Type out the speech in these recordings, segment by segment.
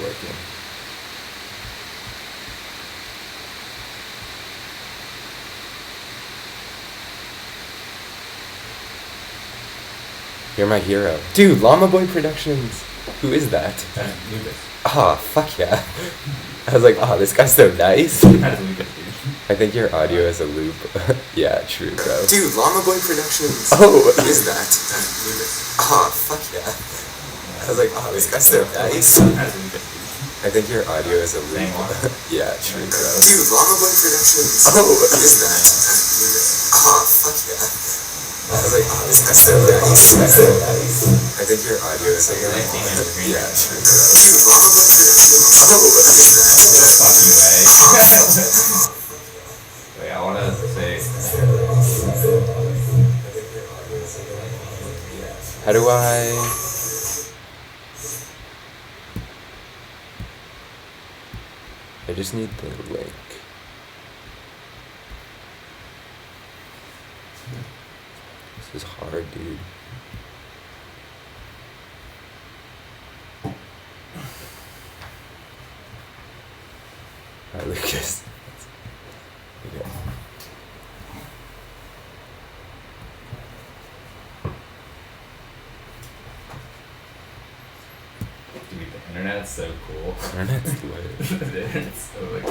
working. You're my hero. Dude, Llama Boy Productions! Who is that? Lucas. Ah, fuck yeah. I was like, oh, this guy's so nice. That's Lucas, dude. I think your audio is a loop. Yeah, true, bro. Dude, Llama Boy Productions. Oh, Who is that? Lucas. Ah, fuck yeah. I was like, oh, this guy's so nice. That's Lucas, dude. I think your audio is a loop. Same one. Yeah, true, bro. Dude, Llama Boy Productions. Oh. Who is that? Ah, fuck yeah. I was like, oh, this guy's so nice. I think your audio is a You're like loop. seeing it green. Yeah, true, bro. Dude, Llama Boy Productions. Oh. Who is that? No fucking way. Wait, I wanna say. How do I... I just need the link. This is hard, dude. Alright, Lucas. Okay. Dude, the internet's so cool. Internet's lit. The internet's so like.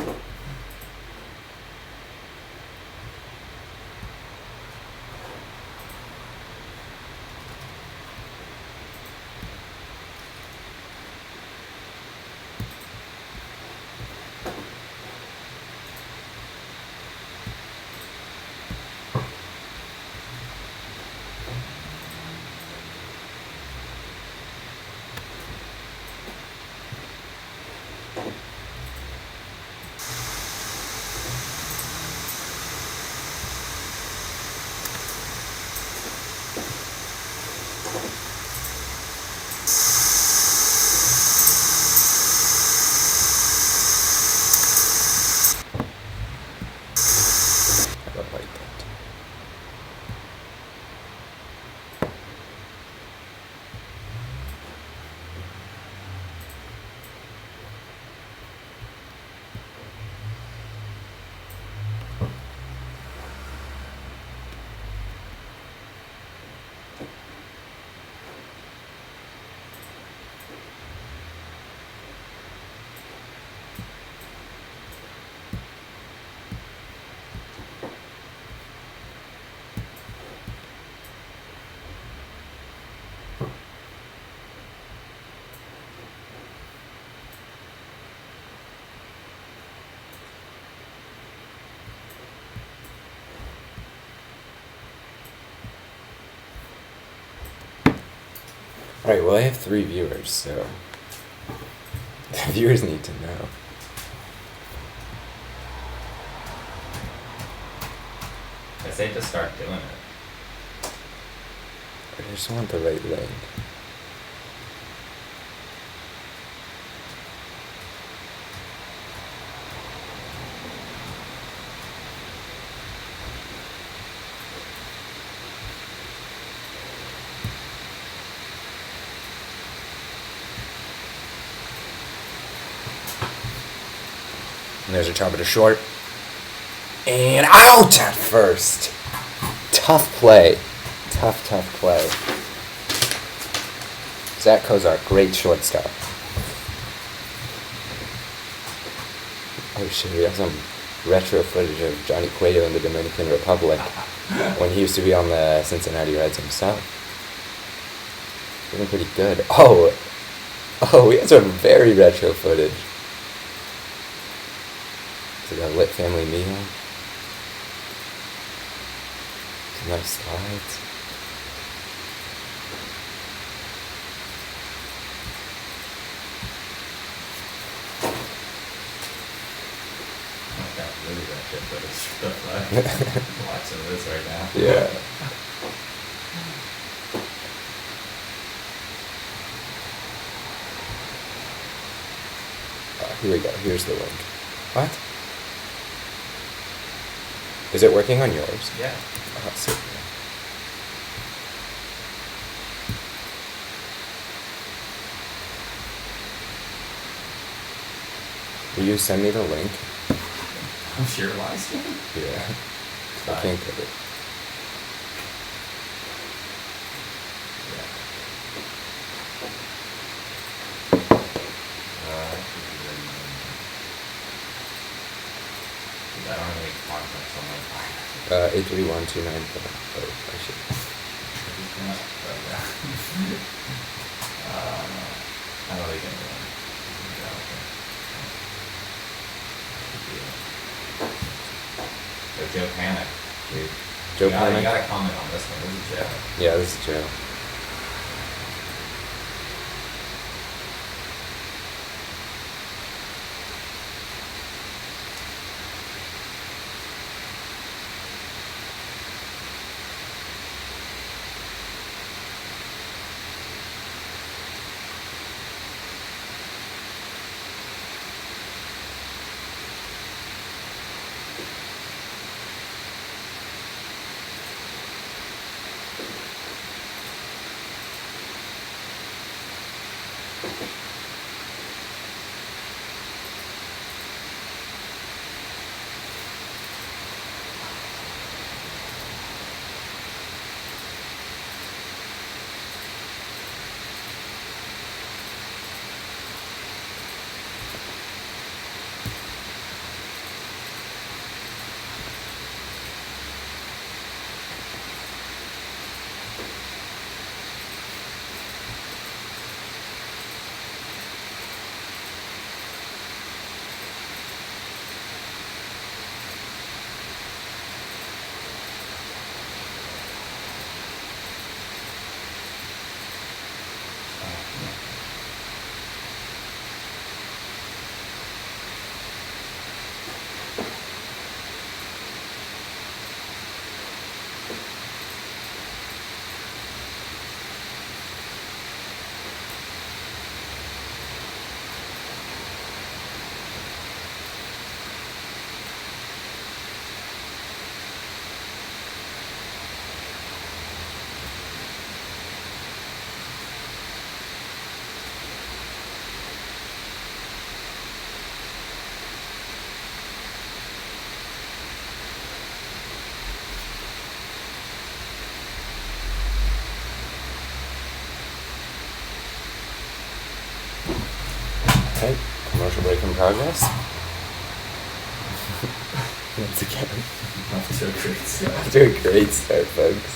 I don't like that. Alright, well I have 3 viewers, so the viewers need to know. I say just start doing it. I just want the right link. And there's a top of the short. And out at first. Tough play. Tough play. Zach Kozar, great shortstop. Oh shit, we have some retro footage of Johnny Cueto in the Dominican Republic when he used to be on the Cincinnati Reds himself. Feeling pretty good. Oh, we have some very retro footage. Is it a lit family meal? Some nice slides. Like that really ratchet footage. The fuck? I'm watching this right now. Yeah. Here we go. Here's the link. What? Is it working on yours? Yeah. Oh, sick. Will you send me the link? Of your live stream? Yeah. I can't get it. Yeah. I don't have any contacts on my phone. 831294. Oh, I should. I don't think anyone. So Joe Panic, dude. Joe You Panic? gotta comment on this one. This is Joe. Yeah, this is Joe. Okay, commercial break in progress. Once again. Off to a great start. Off to a great start, folks.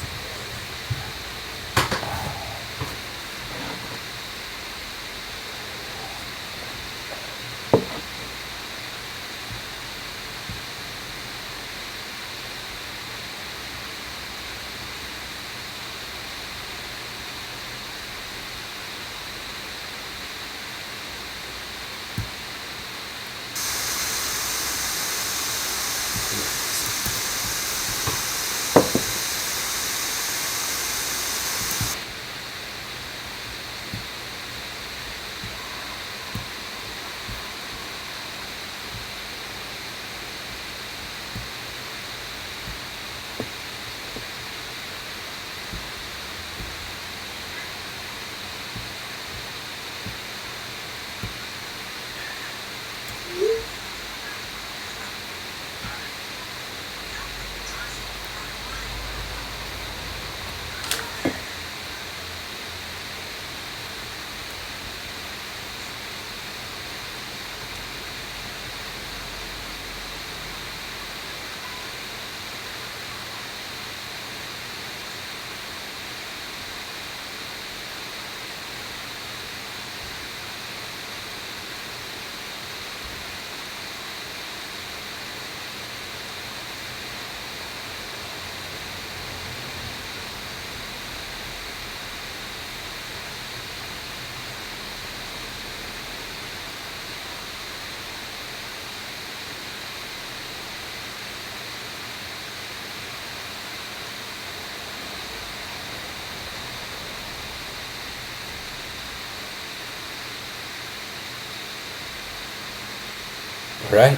Right.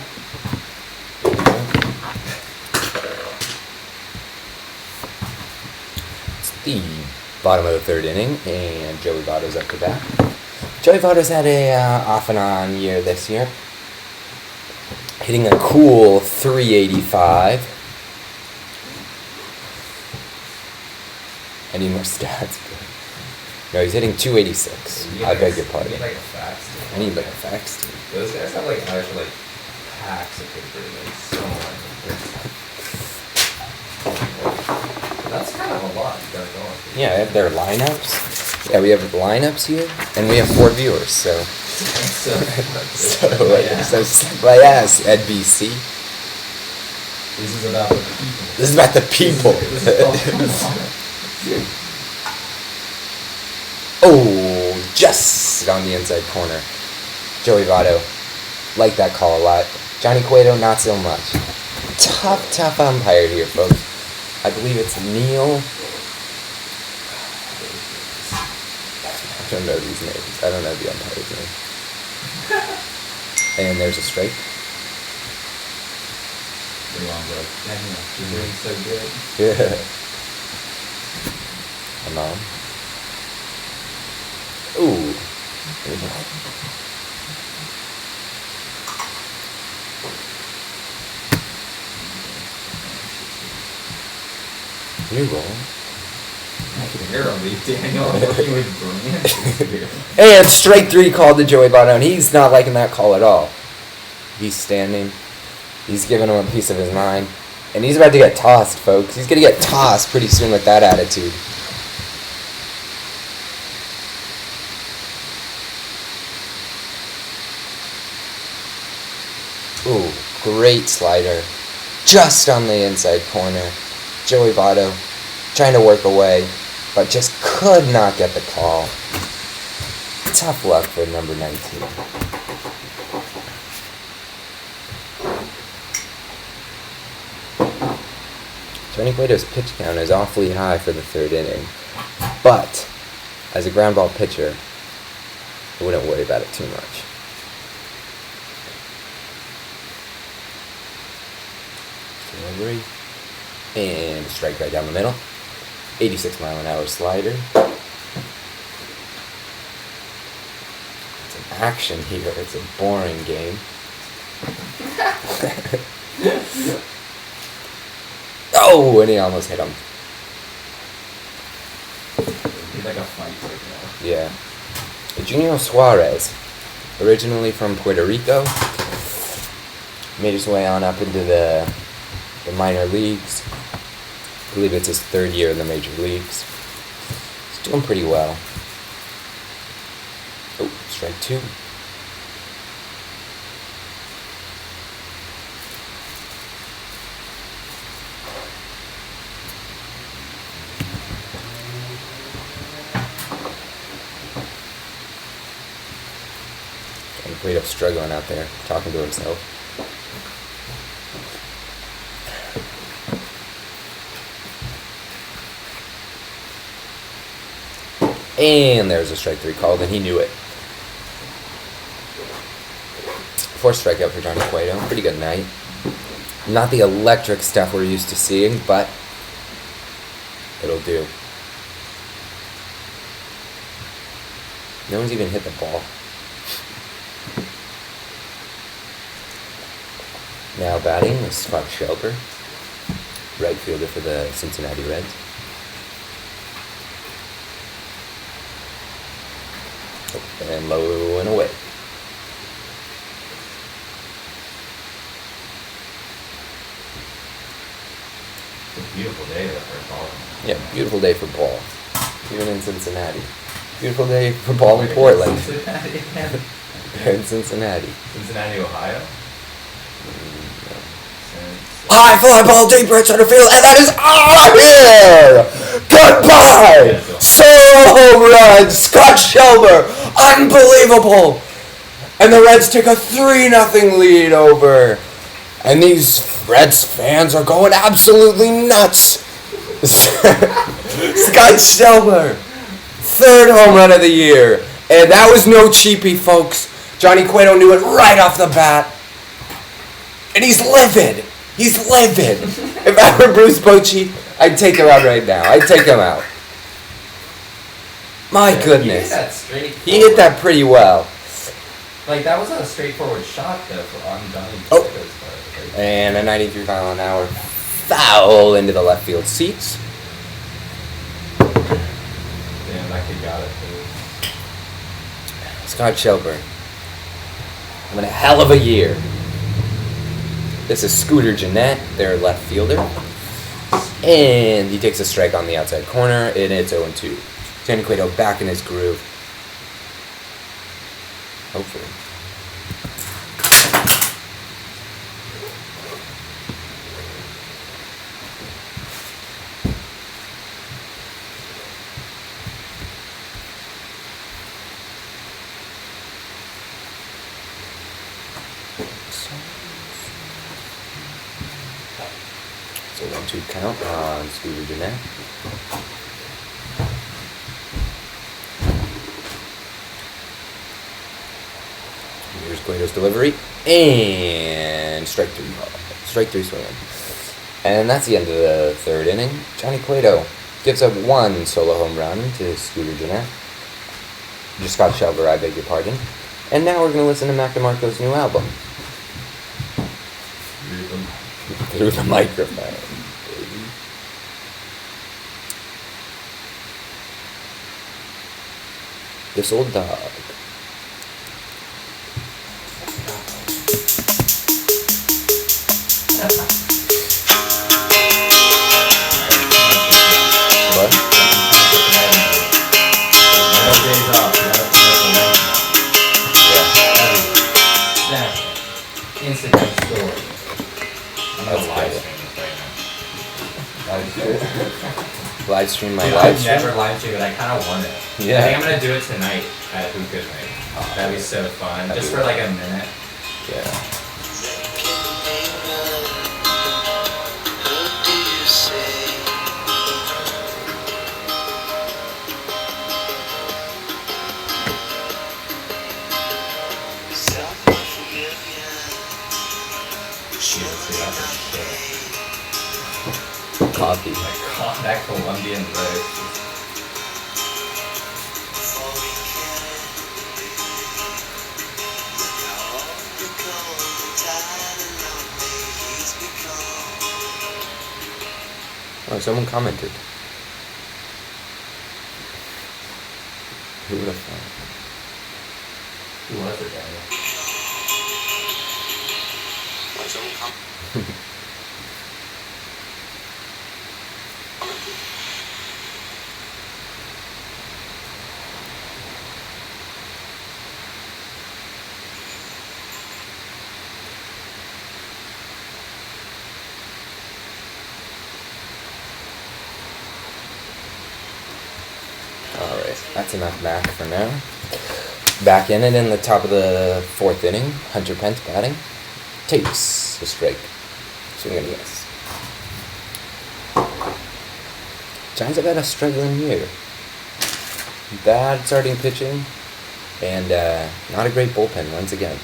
It's the bottom of the third inning, and Joey Votto's up to bat. Joey Votto's had a off and on year this year. hitting a cool 385. Any more stats? No, he's hitting 286. I beg your pardon. You need like a fax team. I need like a fax team. Those guys have like actual like packs of paper, like so much. That's kind of a lot you got going. Yeah, they have their lineups. Yeah, we have lineups here, and we have 4 viewers, so. So my ass, NBC. This is about the people. This is about the people. This is Oh, just on the inside corner. Joey Votto, like that call a lot. Johnny Cueto, not so much. Tough umpire here, folks. I believe it's Neil. I don't know these names. I don't know the umpire's name. And there's a strike. Your mom's like, dang, she's doing so good. Yeah. My mom. Ooh. New roll. Apparently, Daniel, I'm working with Brand here. And strike 3 called to Joey Votto, and he's not liking that call at all. He's standing. He's giving him a piece of his mind. And he's about to get tossed, folks. He's going to get tossed pretty soon with that attitude. Ooh, great slider. Just on the inside corner. Joey Votto trying to work away, but just could not get the call. Tough luck for number 19. Johnny Cueto's pitch count is awfully high for the 3rd inning, but as a ground ball pitcher, I wouldn't worry about it too much. Delivery. And strike right down the middle. 86-mile-an-hour slider. It's an action here. It's a boring game. Oh, and he almost hit him. It's like a fight right now. Yeah. Eugenio Suarez, originally from Puerto Rico, made his way on up into the minor leagues. I believe it's his 3rd year in the major leagues. He's doing pretty well. Oh, strike 2. And Cueto struggling out there, talking to himself. And there's a strike 3 called, and he knew it. 4th strikeout for Johnny Cueto. Pretty good night. Not the electric stuff we're used to seeing, but it'll do. No one's even hit the ball. Now batting is Scott Shelber, right fielder for the Cincinnati Reds. And low and away. It's a beautiful day for ball. Yeah, beautiful day for ball. Even in Cincinnati. Beautiful day for ball in Portland. Cincinnati. In Cincinnati. Cincinnati, Ohio. High fly ball deep right center field, and that is out here! Goodbye! Solo home run, Scott Shelber! Unbelievable! And the Reds take a 3-0 lead over. And these Reds fans are going absolutely nuts! Scott Shelber, 3rd home run of the year. And that was no cheapie, folks. Johnny Cueto knew it right off the bat. And he's livid. He's livid. If I were Bruce Bochy, I'd take him out right now. I'd take him out. My goodness. He hit that straight He hit that pretty well. Like, that was a straightforward shot, though, on Johnny Oh. Cueto's part. Like, And a 93 mile an hour foul into the left field seats. damn, that kid got it, too. Scott Shelburne having a hell of a year. This is Scooter Jeanette, their left fielder. And he takes a strike on the outside corner, and it's 0-2. Johnny Cueto back in his groove. Hopefully. So 1-2 count on Scooter Jeanette. Here's Cueto's delivery. And strike three. Strike three swinging. And that's the end of the third inning. Johnny Cueto gives up one solo home run to Scooter Jeanette. Just Scott Shelburne, I beg your pardon. And now we're going to listen to Mac DeMarco's new album. Through the microphone, baby. This old dog. What? No days off. Yeah. Snap. Instagram story. I'm That's gonna live good. stream this right now. Live stream. Live stream my Dude, live I've stream. never live streamed, but I kind of want it. Yeah. I think I'm gonna do it tonight at Who Could Make. Oh, That'd be so fun. that'd Just be for like a minute. Yeah. Jesus, dude, that's a shit. Coffee. Like, that Colombian roast. Oh, someone commented. Who would have thought? Who was it, Daniel? Alright, that's enough Mac for now. Back in it in the top of the fourth inning. Hunter Pence batting. Takes a strike. Swing and a miss. Giants have had a struggling year. Bad starting pitching. And not a great bullpen once again.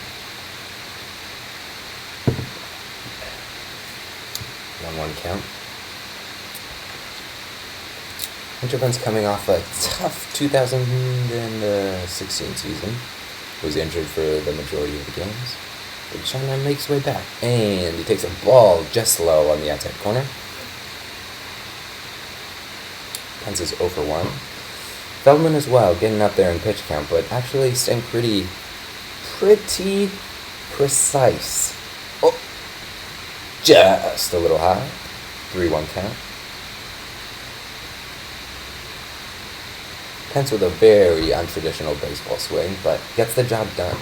1-1 count. Hunter Pence coming off a tough 2016 season. Was injured for the majority of the games. But China makes way back. And he takes a ball just low on the outside corner. Pence is 0 for 1. Feldman as well, getting up there in pitch count, but actually staying pretty precise. Oh, just a little high. 3-1 count. Pence with a very untraditional baseball swing, but gets the job done.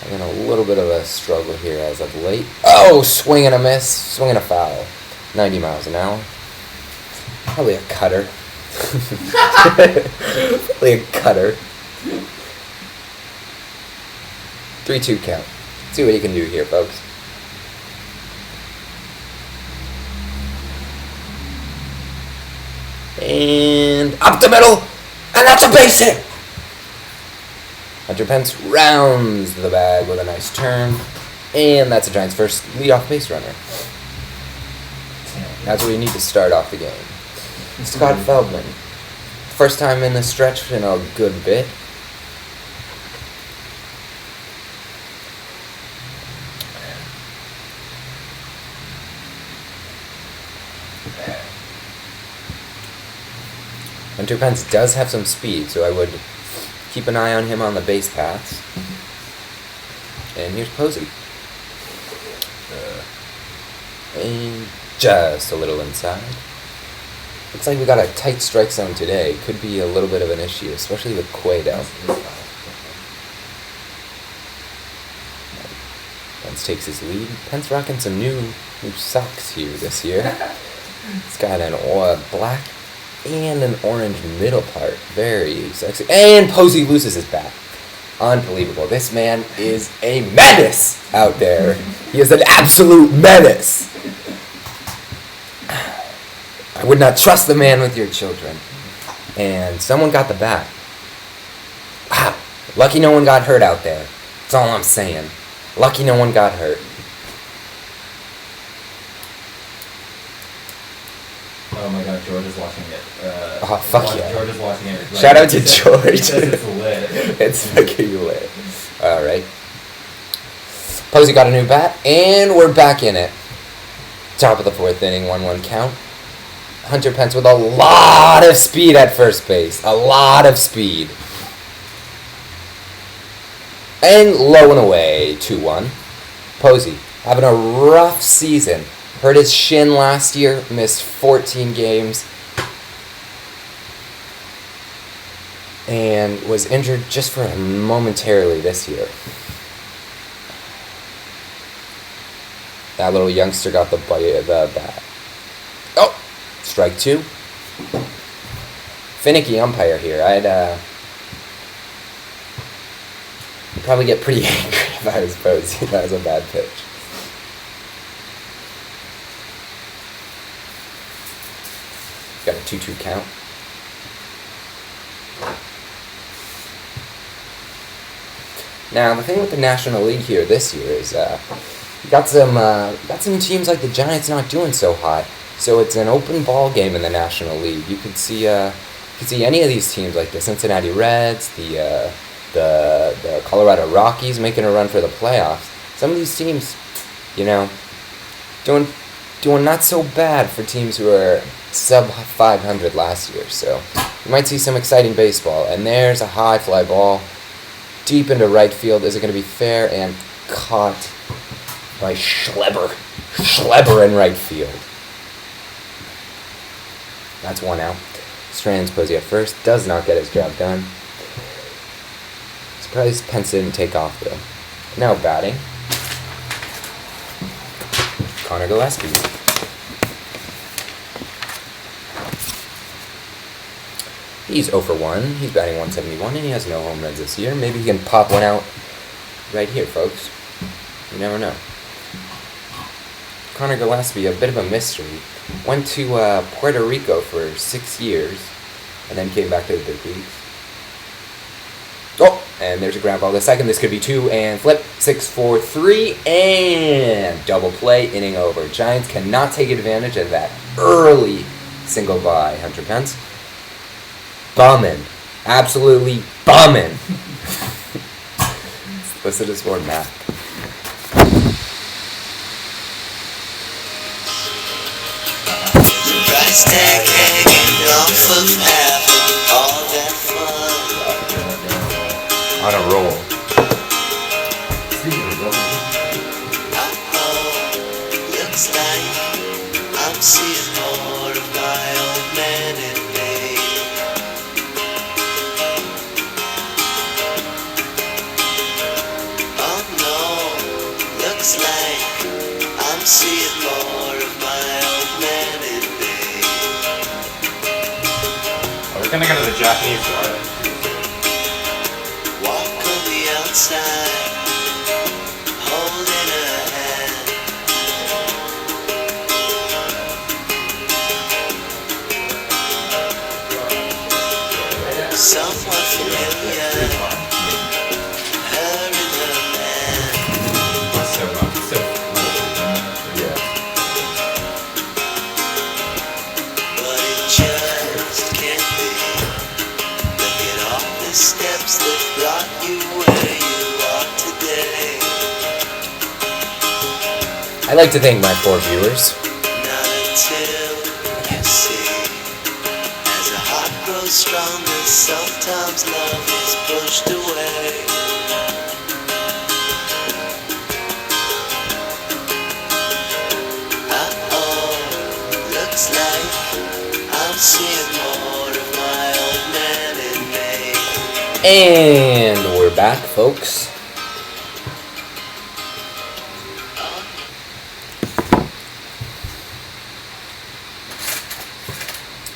Having a little bit of a struggle here as of late. Oh, swing and a miss, swing and a foul. 90 miles an hour. Probably a cutter. Probably a cutter. 3-2 count. See what you can do here, folks. And up the middle, and that's a base hit. Hunter Pence rounds the bag with a nice turn, and that's the Giants' first leadoff base runner. That's what we need to start off the game. Scott Feldman, first time in the stretch in a good bit. Hunter Pence does have some speed, so I would keep an eye on him on the base paths. And here's Posey. And just a little inside. Looks like we got a tight strike zone today. Could be a little bit of an issue, especially with Cueto. Pence takes his lead. Pence rocking some new socks here this year. It's got an black and an orange middle part. Very sexy. And Posey loses his bat. Unbelievable. This man is a menace out there. He is an absolute menace. I would not trust the man with your children. And someone got the bat. Wow. Lucky no one got hurt out there. That's all I'm saying. Lucky no one got hurt. Oh my god, George is watching it. Oh, fuck yeah. George is watching it. Right. Shout out to George. He says it's lit. It's fucking lit. Alright. Posey got a new bat, and we're back in it. Top of the 4th inning, 1-1 count. Hunter Pence with a lot of speed at first base. A lot of speed. And low and away, 2-1. Posey having a rough season. Hurt his shin last year, missed 14 games. And was injured just for momentarily this year. That little youngster got the bat. Oh! Strike 2. Finicky umpire here. I'd probably get pretty angry if I was Posey. That was a bad pitch. Got a 2-2 count. Now the thing with the National League here this year is got some teams like the Giants not doing so hot. So it's an open ball game in the National League. You could see any of these teams like the Cincinnati Reds, the Colorado Rockies making a run for the playoffs. Some of these teams, doing not so bad for teams who are sub 500 last year. So you might see some exciting baseball. And there's a high fly ball deep into right field. Is it going to be fair? And caught by Schleber. Schleber in right field. That's 1 out. Strands Posey at first. Does not get his job done. Surprised Pence didn't take off though. Now batting. Connor Gillespie. He's 0 for 1. He's batting 171 and he has no home runs this year. Maybe he can pop one out right here, folks. You never know. Connor Gillespie, a bit of a mystery. Went to Puerto Rico for 6 years and then came back to the big leagues. Oh, and there's a ground ball. The second, this could be 2 and flip. 6-4-3 and double play, inning over. Giants cannot take advantage of that early single by Hunter Pence. Bumming. Absolutely bumming. Listen to Sport Mac. Price tag hanging off of having all that fun. On a roll. Looks like I'm seeing more of my old man in me. Oh no, looks like I'm seeing more of my old man in me. We're gonna go to the Japanese garden. Walk on the outside, holding her hand. Someone familiar, her and her man. So Yeah. But it just can't be. Look at all the steps that brought you where you are today. I'd like to thank my 4 viewers. Not until you see, as a heart grows stronger, sometimes love is pushed away. Looks like I'm seeing more of my old man in me. And we're back, folks.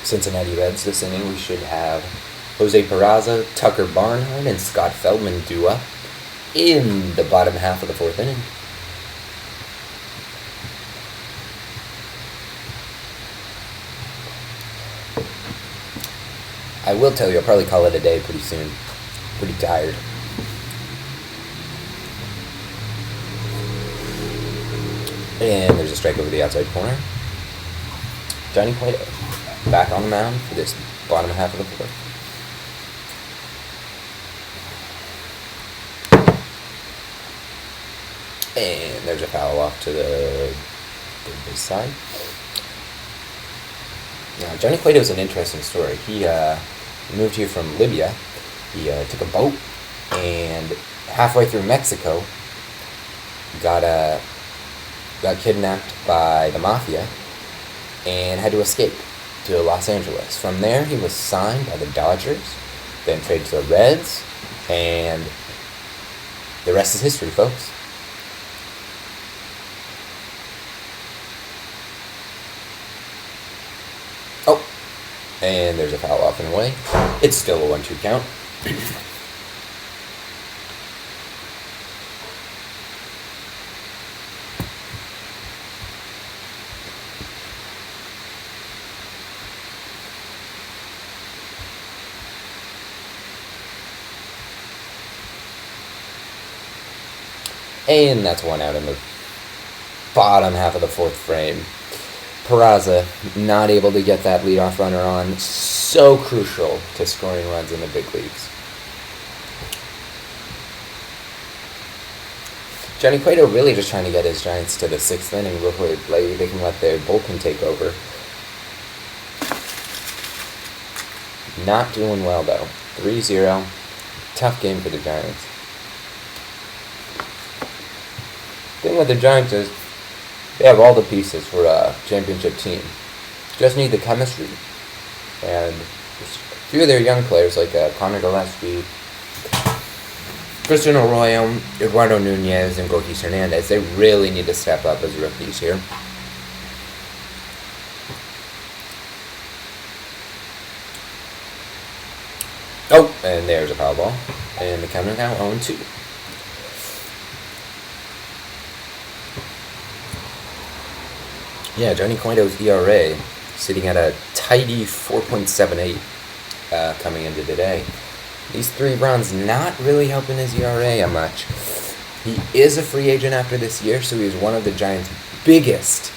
Cincinnati Reds this inning. We should have Jose Peraza, Tucker Barnhart, and Scott Feldman due up in the bottom half of the fourth inning. I will tell you, I'll probably call it a day pretty soon. Pretty tired. And there's a strike over the outside corner. Johnny Cueto back on the mound for this bottom half of the fourth. And there's a foul off to the third base side. Now, Johnny Cueto is an interesting story. He moved here from Libya. He took a boat and halfway through Mexico got kidnapped by the mafia and had to escape to Los Angeles. From there, he was signed by the Dodgers, then traded to the Reds, and the rest is history, folks. Oh, and there's a foul off and away. It's still a 1-2 count. And that's one out in the bottom half of the fourth frame. Peraza not able to get that leadoff runner on. So crucial to scoring runs in the big leagues. Johnny Cueto really just trying to get his Giants to the sixth inning before they can let their bullpen take over. Not doing well though. 3-0. Tough game for the Giants. The thing with the Giants is they have all the pieces for a championship team. Just need the chemistry. And a few of their young players like Connor Gillespie, Christian Arroyo, Eduardo Nunez, and Gorkis Hernandez, they really need to step up as rookies here. Oh, and there's a foul ball. And the count is now 0-2. Yeah, Johnny Cueto's ERA sitting at a tidy 4.78 coming into today. These 3 runs not really helping his ERA much. He is a free agent after this year, so he's one of the Giants' biggest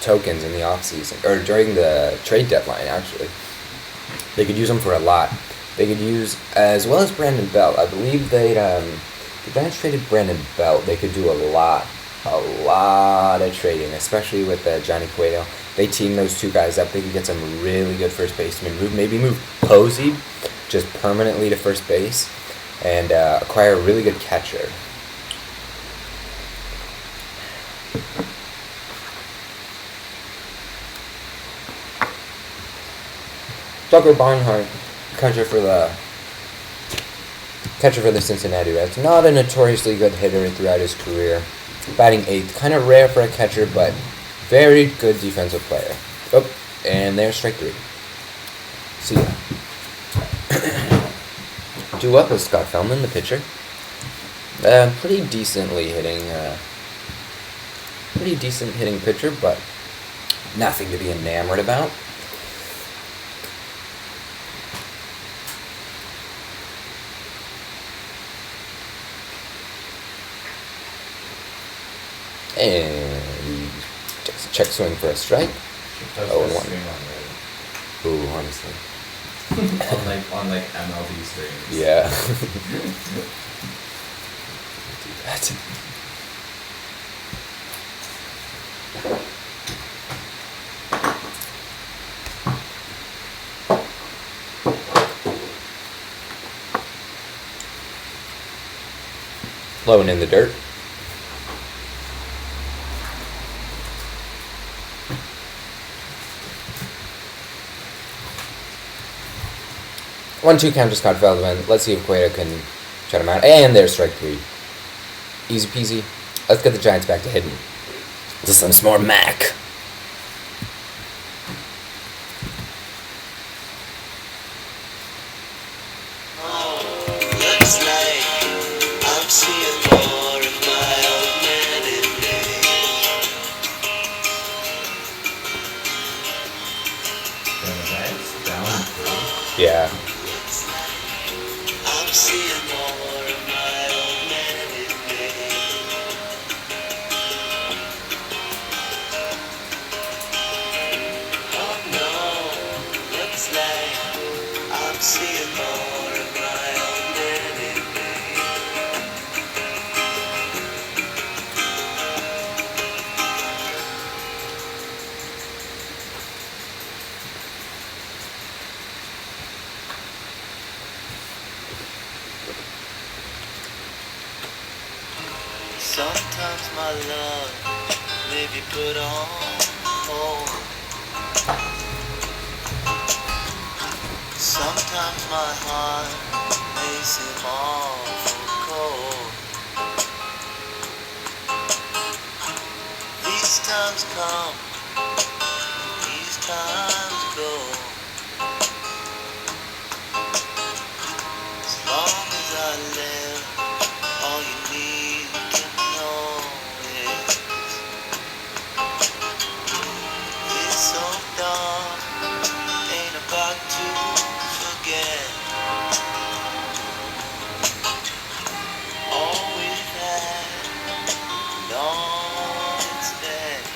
tokens in the offseason, or during the trade deadline, actually. They could use him for a lot. They could use, as well as Brandon Belt. I believe the Giants traded Brandon Belt. They could do a lot of trading, especially with Johnny Cueto. They team those two guys up. They could get some really good first basemen. Move Posey just permanently to first base and acquire a really good catcher. Tucker Barnhart, catcher for the Cincinnati Reds. Not a notoriously good hitter throughout his career. Batting 8th, kind of rare for a catcher, but very good defensive player. Oh, and there's strike 3. See ya. Due up with Scott Feldman, the pitcher. Pretty decent hitting pitcher, but nothing to be enamored about. And takes a check swing for a strike. 0-1. Ooh, honestly. on like MLB streams. Yeah. Do that. Low and in the dirt. One-two count to Scott Feldman. Let's see if Cueto can shut him out. And there's strike three. Easy peasy. Let's get the Giants back to hitting. Just some more Mac. Looks like I'm seeing more of my old man in me. That's down three. Yeah. Looks like I'm seeing more of my old man in me. Oh no, looks like I'm seeing more of my old man in me. Sometimes my love may be put on hold. Sometimes my heart may seem awful cold. These times come, these times go. As long as I live, all you need to know is this old dog ain't about to forget all we've had and all its days.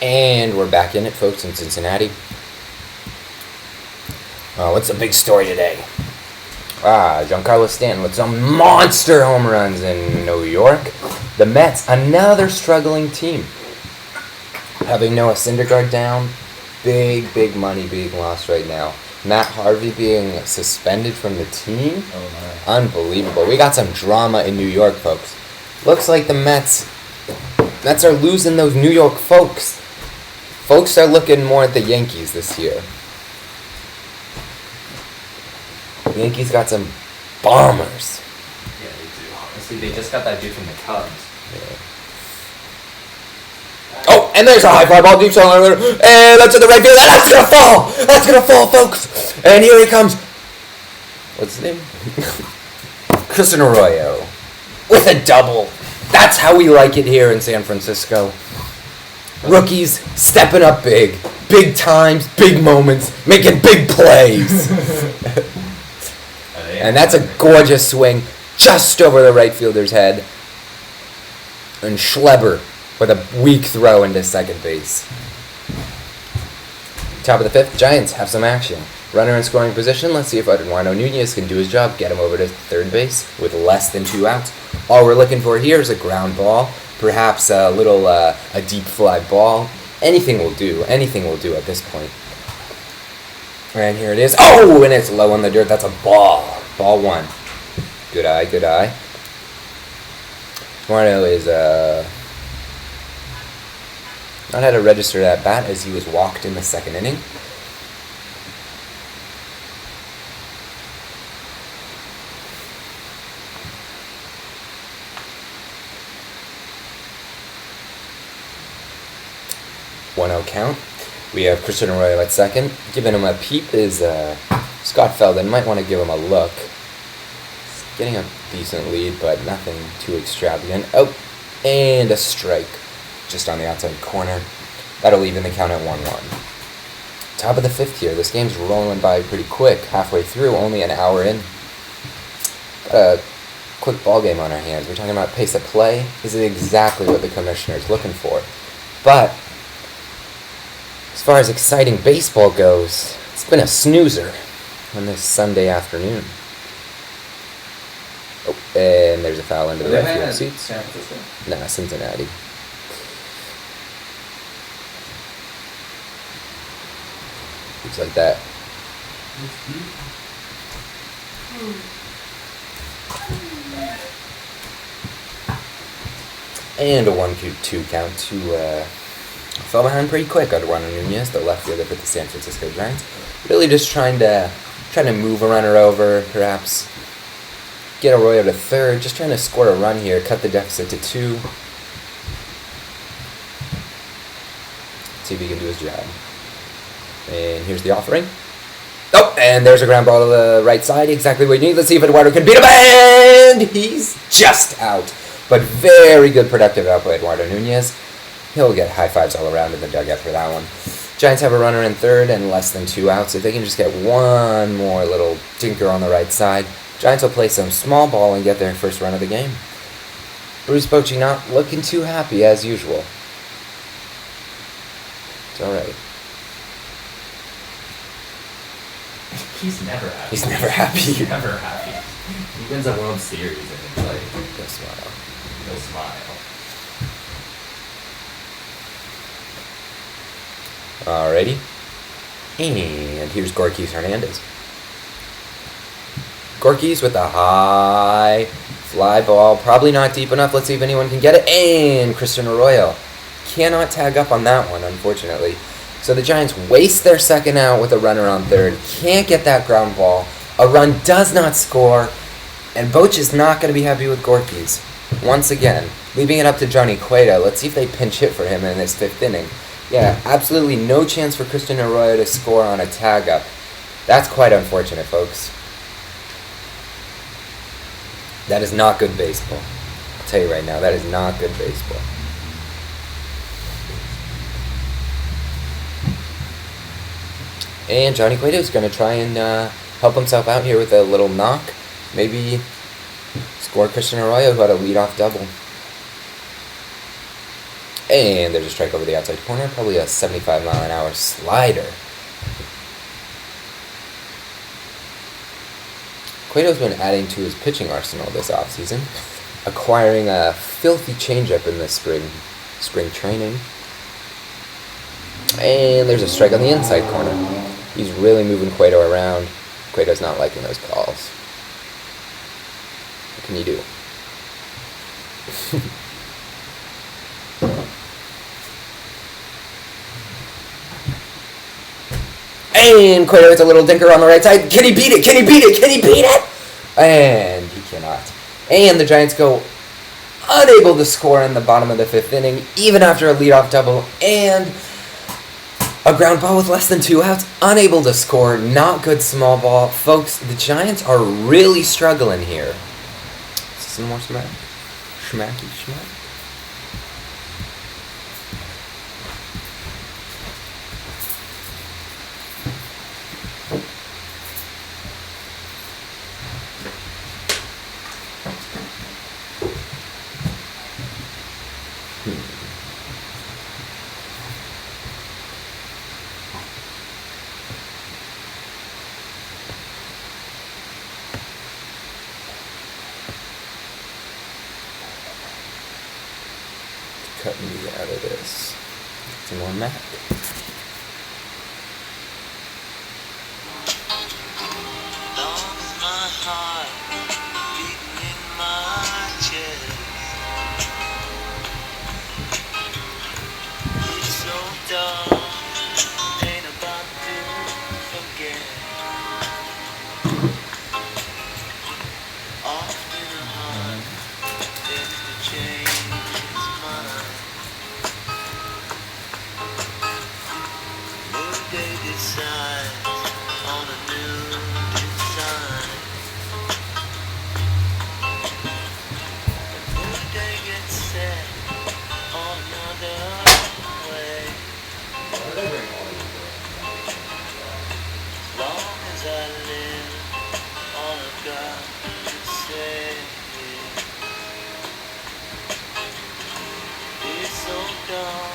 And we're back in it, folks, in Cincinnati. What's the big story today? Giancarlo Stanton with some monster home runs in New York. The Mets, another struggling team. Having Noah Syndergaard down, big money being lost right now. Matt Harvey being suspended from the team. Oh my. Unbelievable. We got some drama in New York, folks. Looks like the Mets are losing those New York folks. Folks are looking more at the Yankees this year. The Yankees got some bombers. Yeah, they do. Honestly, they just got that dude from the Cubs. Oh, and there's a high fly ball deep center, and that's in the right field. That's gonna fall. That's gonna fall, folks. And here he comes. What's his name? Christian Arroyo with a double. That's how we like it here in San Francisco. Rookies stepping up big times, big moments, making big plays. And that's a gorgeous swing just over the right fielder's head. And Schleber with a weak throw into second base. Top of the fifth, Giants have some action. Runner in scoring position. Let's see if Eduardo Nunez can do his job, get him over to third base with less than 2 outs. All we're looking for here is a ground ball, perhaps a little a deep fly ball. Anything will do. Anything will do at this point. And here it is. Oh, and it's low in the dirt. That's a ball. Ball one. Good eye, good eye. Eduardo is not had to register that bat as he was walked in the second inning. One out count. We have Christian Arroyo at second. Giving him a peep is Scott Feldman. Might want to give him a look. He's getting a decent lead, but nothing too extravagant. Oh, and a strike just on the outside corner. That'll even the count at 1-1. Top of the fifth here. This game's rolling by pretty quick. Halfway through, only an hour in. Got a quick ball game on our hands. We're talking about pace of play. This is exactly what the commissioner's looking for. But as far as exciting baseball goes, it's been a snoozer on this Sunday afternoon. Oh, and there's a foul into the right field seats. San Francisco? Nah, Cincinnati. Looks like that And a 1-2 count to fell behind pretty quick on Eduardo Nunez, the left fielder for the San Francisco Giants. Really just trying to move a runner over, perhaps get Arroyo to third, just trying to score a run here, cut the deficit to 2. See if he can do his job. And here's the offering. Oh, and there's a ground ball to the right side, exactly what you need. Let's see if Eduardo can beat him, and he's just out. But very good productive out by Eduardo Nunez. He'll get high fives all around in the dugout for that one. Giants have a runner in third and less than 2 outs. If they can just get one more little tinker on the right side, Giants will play some small ball and get their first run of the game. Bruce Bochy not looking too happy as usual. It's alright. He's never happy. He's never happy. He's never happy. He wins a World Series and it's like, He'll smile. he'll smile. Alrighty. And here's Gorkys Hernandez. Gorkys with a high fly ball. Probably not deep enough. Let's see if anyone can get it. And Christian Arroyo cannot tag up on that one, unfortunately. So the Giants waste their second out with a runner on third. Can't get that ground ball. A run does not score. And Boch is not going to be happy with Gorkys. Once again, leaving it up to Johnny Cueto. Let's see if they pinch hit for him in this 5th inning. Yeah, absolutely no chance for Christian Arroyo to score on a tag up. That's quite unfortunate, folks. That is not good baseball. I'll tell you right now, that is not good baseball. And Johnny Cueto is going to try and help himself out here with a little knock. Maybe score Christian Arroyo, who had a leadoff double. And there's a strike over the outside corner. Probably a 75-mile-an-hour slider. Cueto's been adding to his pitching arsenal this offseason, acquiring a filthy changeup in the spring training. And there's a strike on the inside corner. He's really moving Cueto around. Cueto's not liking those calls. What can you do? And Cueto hits a little dinker on the right side. Can he beat it? Can he beat it? Can he beat it? And he cannot. And the Giants go unable to score in the bottom of the 5th inning, even after a leadoff double and a ground ball with less than 2 outs. Unable to score. Not good small ball. Folks, the Giants are really struggling here. Some more smack. Schmacky schmack. Cut me out of this. Some more Mac. Long as my heart beating in my chest, it's so dark, ain't about to forget. Often a heart tends to change its mind. New day decides on a new design. A new day gets set on another way. As long as I live, all I've got to say is it's so dark,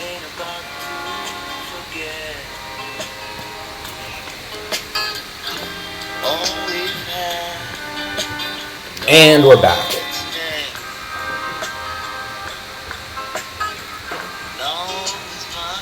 ain't about to forget. All we've had, And we're back. it's next. Long as my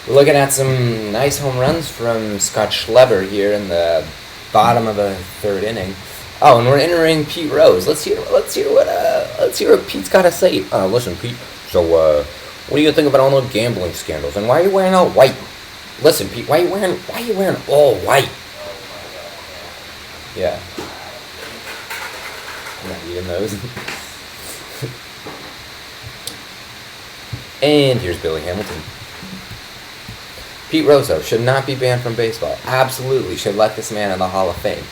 We're looking at some nice home runs from Scott Schleber here in the bottom of the third inning. Oh, and we're entering Pete Rose. Let's hear what Pete's got to say. Listen, Pete. So, what do you think about all those gambling scandals? And why are you wearing all white? Listen, Pete. Why are you wearing all white? Yeah. I'm not eating those. And here's Billy Hamilton. Pete Rose should not be banned from baseball. Absolutely should let this man in the Hall of Fame.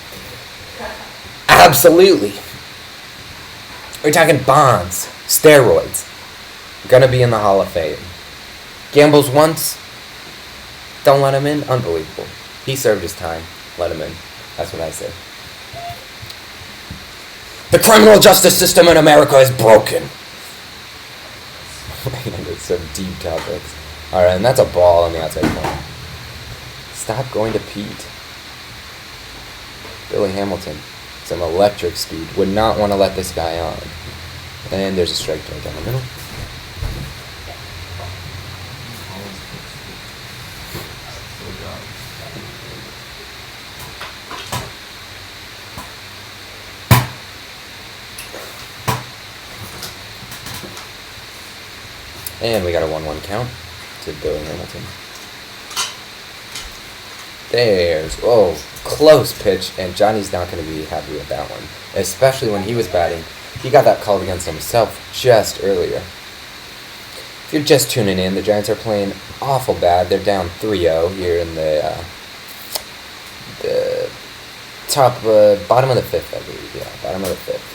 Absolutely. We're talking bonds, steroids. Gonna be in the Hall of Fame. Gambles once, don't let him in. Unbelievable. He served his time. Let him in. That's what I say. The criminal justice system in America is broken. It's some deep topics. Alright, and that's a ball on the outside corner. Stop going to Pete. Billy Hamilton. Some electric speed. Would not want to let this guy on. And there's a strike right down the middle. And we got a 1-1 count to Billy Hamilton. There's, close pitch, and Johnny's not going to be happy with that one. Especially when he was batting. He got that called against himself just earlier. If you're just tuning in, the Giants are playing awful bad. They're down 3-0 here in the bottom of the fifth, I believe. Yeah, bottom of the fifth.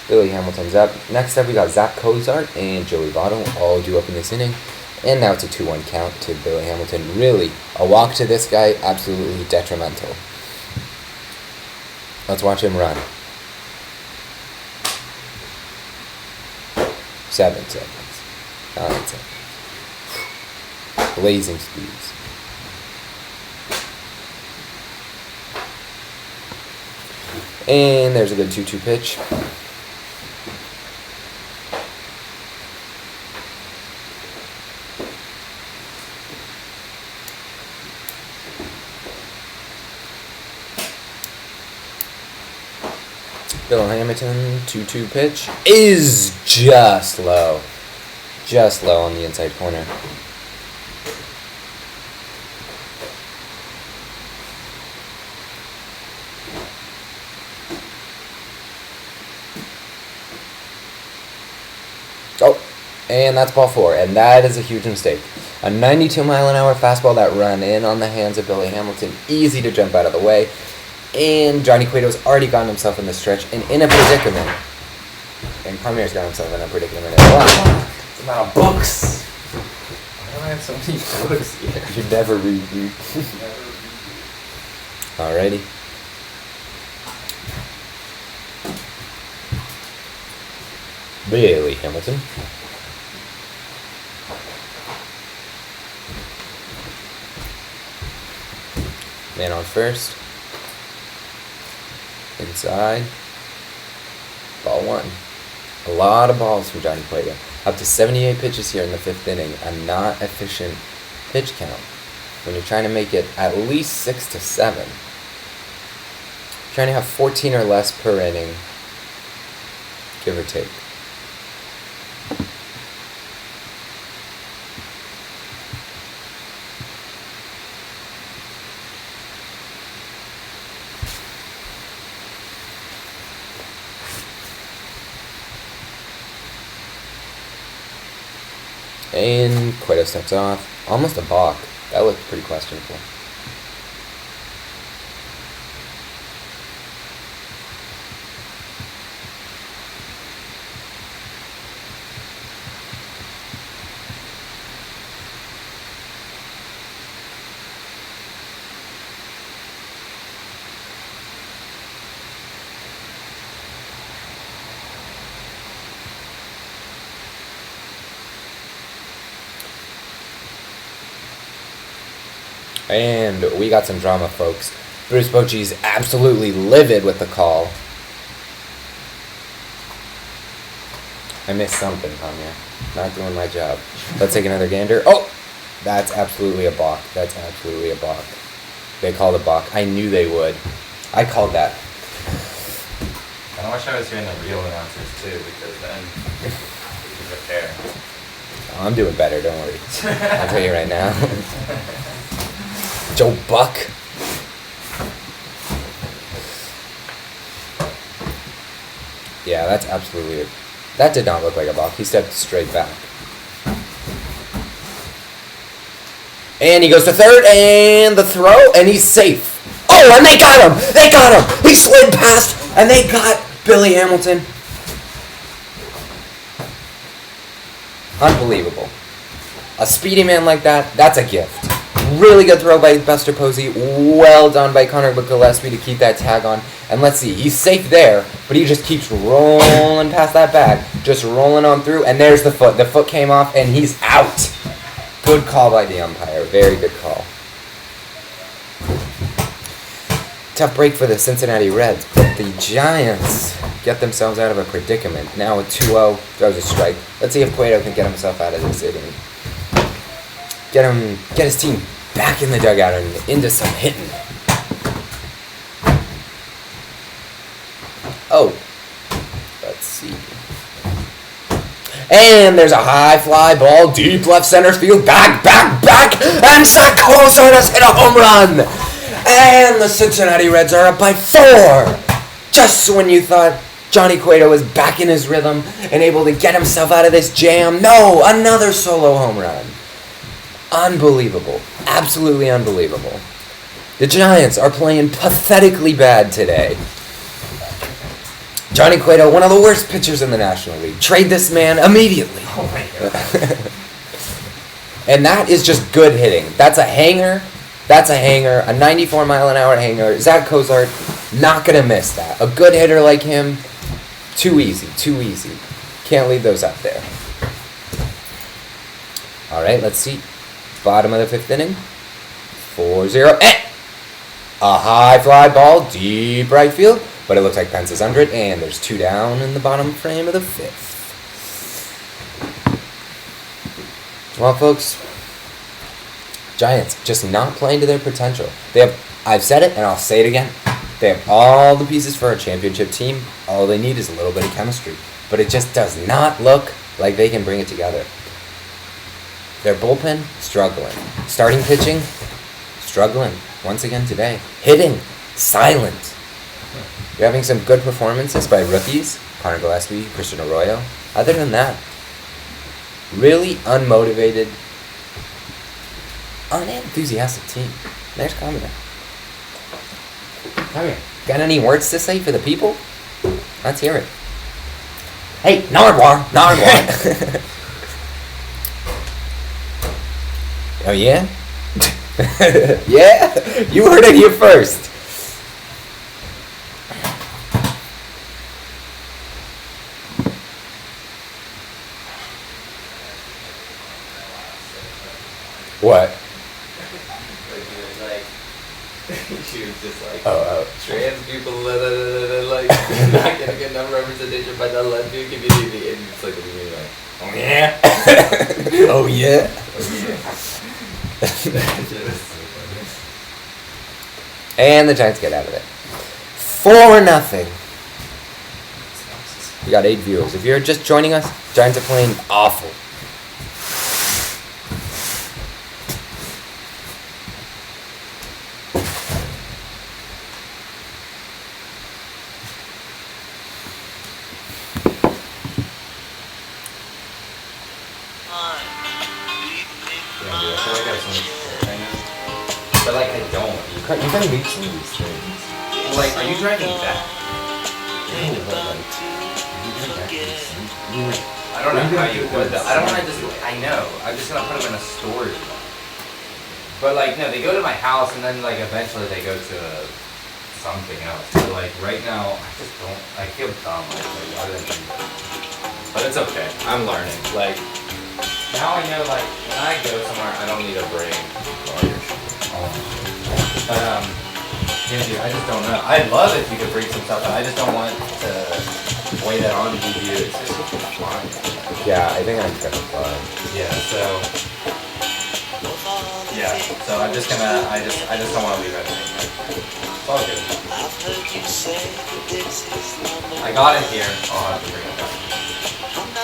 Billy Hamilton's up. Next up, we got Zach Cozart and Joey Votto, all due up in this inning. And now it's a 2-1 count to Billy Hamilton. Really, a walk to this guy, absolutely detrimental. Let's watch him run. 7 seconds. 9 seconds. Blazing speeds. And there's a good 2-2 pitch. Bill Hamilton, 2-2 pitch, is just low. Just low on the inside corner. Oh, and that's ball 4, and that is a huge mistake. A 92-mile-an-hour fastball that ran in on the hands of Billy Hamilton, easy to jump out of the way. And Johnny Cueto's already gotten himself in the stretch and in a predicament. And Parmier's got himself in a predicament as well. It's about books. Why do I have so many books here? You never read. Alrighty. Billy Hamilton. Man on first. Inside. Ball 1. A lot of balls from Johnny Cueto. Up to 78 pitches here in the 5th inning. A not efficient pitch count. When you're trying to make it at least 6 to 7. Trying to have 14 or less per inning. Give or take. And Cueto steps off. Almost a balk. That looked pretty questionable. And we got some drama, folks. Bruce Bochy's absolutely livid with the call. I missed something, Tanya. Not doing my job. Let's take another gander. Oh! That's absolutely a balk. That's absolutely a balk. They called a balk. I knew they would. I called that. I wish I was hearing the real announcers too, because then we can prepare. Oh, I'm doing better, don't worry. I'll tell you right now. Joe Buck. Yeah, that's absolutely it. That did not look like a balk. He stepped straight back. And he goes to third, and the throw, and he's safe. Oh, and they got him! They got him! He slid past, and they got Billy Hamilton. Unbelievable. A speedy man like that, that's a gift. Really good throw by Buster Posey. Well done by Connor Gillespie to keep that tag on. And let's see, he's safe there, but he just keeps rolling past that bag. Just rolling on through, and there's the foot. The foot came off, and he's out. Good call by the umpire. Very good call. Tough break for the Cincinnati Reds, but the Giants get themselves out of a predicament. Now with 2-0, throws a strike. Let's see if Cueto can get himself out of this inning. Get his team back in the dugout and into some hitting. Oh, let's see. And there's a high fly ball, deep left center field, back, and Zach Cozart has hit a home run. And the Cincinnati Reds are up by 4. Just when you thought Johnny Cueto was back in his rhythm and able to get himself out of this jam. No, another solo home run. Unbelievable. Absolutely unbelievable. The Giants are playing pathetically bad today. Johnny Cueto, one of the worst pitchers in the National League. Trade this man immediately. Oh my God. And that is just good hitting. That's a hanger. That's a hanger. A 94-mile-an-hour hanger. Zach Cozart, not going to miss that. A good hitter like him, too easy. Too easy. Can't leave those up there. All right, let's see. Bottom of the 5th inning. 4-0. A high fly ball, deep right field. But it looks like Pence is under it, and there's 2 down in the bottom frame of the 5th. Well, folks, Giants just not playing to their potential. I've said it, and I'll say it again. They have all the pieces for a championship team. All they need is a little bit of chemistry. But it just does not look like they can bring it together. Their bullpen, struggling. Starting pitching, struggling once again today. Hitting, silent. You're having some good performances by rookies, Connor Gillespie, Christian Arroyo. Other than that, really unmotivated, unenthusiastic team. There's Kamina. Come here. Got any words to say for the people? Let's hear it. Hey, Nardwar. Oh, yeah? Yeah? You heard it here first. What? She was just like, Oh. trans people, like, not getting good enough representation by the lesbian community, and it's like, oh yeah? Oh, yeah? And the Giants get out of it. 4-0. We got 8 viewers. If you're just joining us, Giants are playing awful. But like, I don't. You gotta read some of these things. Like, are you driving back? No, but like, you gotta back these things. I mean, like, I don't know how you would though. I don't want to just, I know. I'm just going to put them in a storage. But like, no, they go to my house and then like eventually they go to something else. So like right now, I just don't, I feel dumb. Like, why did I do that? But it's okay. I'm learning. Like, now I know like, when I go somewhere, I don't need to bring garbage. But yeah, dude, I just don't know. I'd love if you could bring some stuff, but I just don't want to weigh that on to you. It's just fine. yeah, I think I'm gonna fly. Yeah, so Yeah. So I'm just gonna. I just don't want to leave anything. It's all good. I got it here. I'll have to bring it back.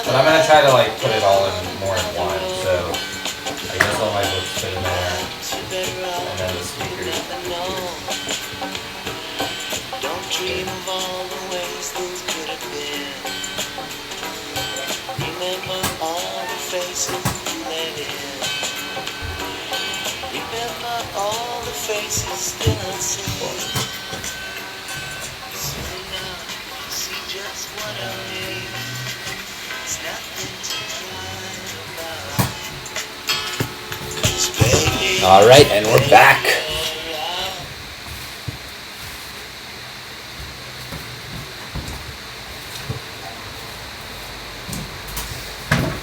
But I'm gonna try to like put it all in more in one. So I guess all my books fit in there, and then the speakers. Don't dream of all the ways things could have been. Remember all the faces you let in. Remember all the faces still unseen. Soon enough, you'll see just what I mean. It's nothing to cry about. 'Cause baby, All right, and we're back.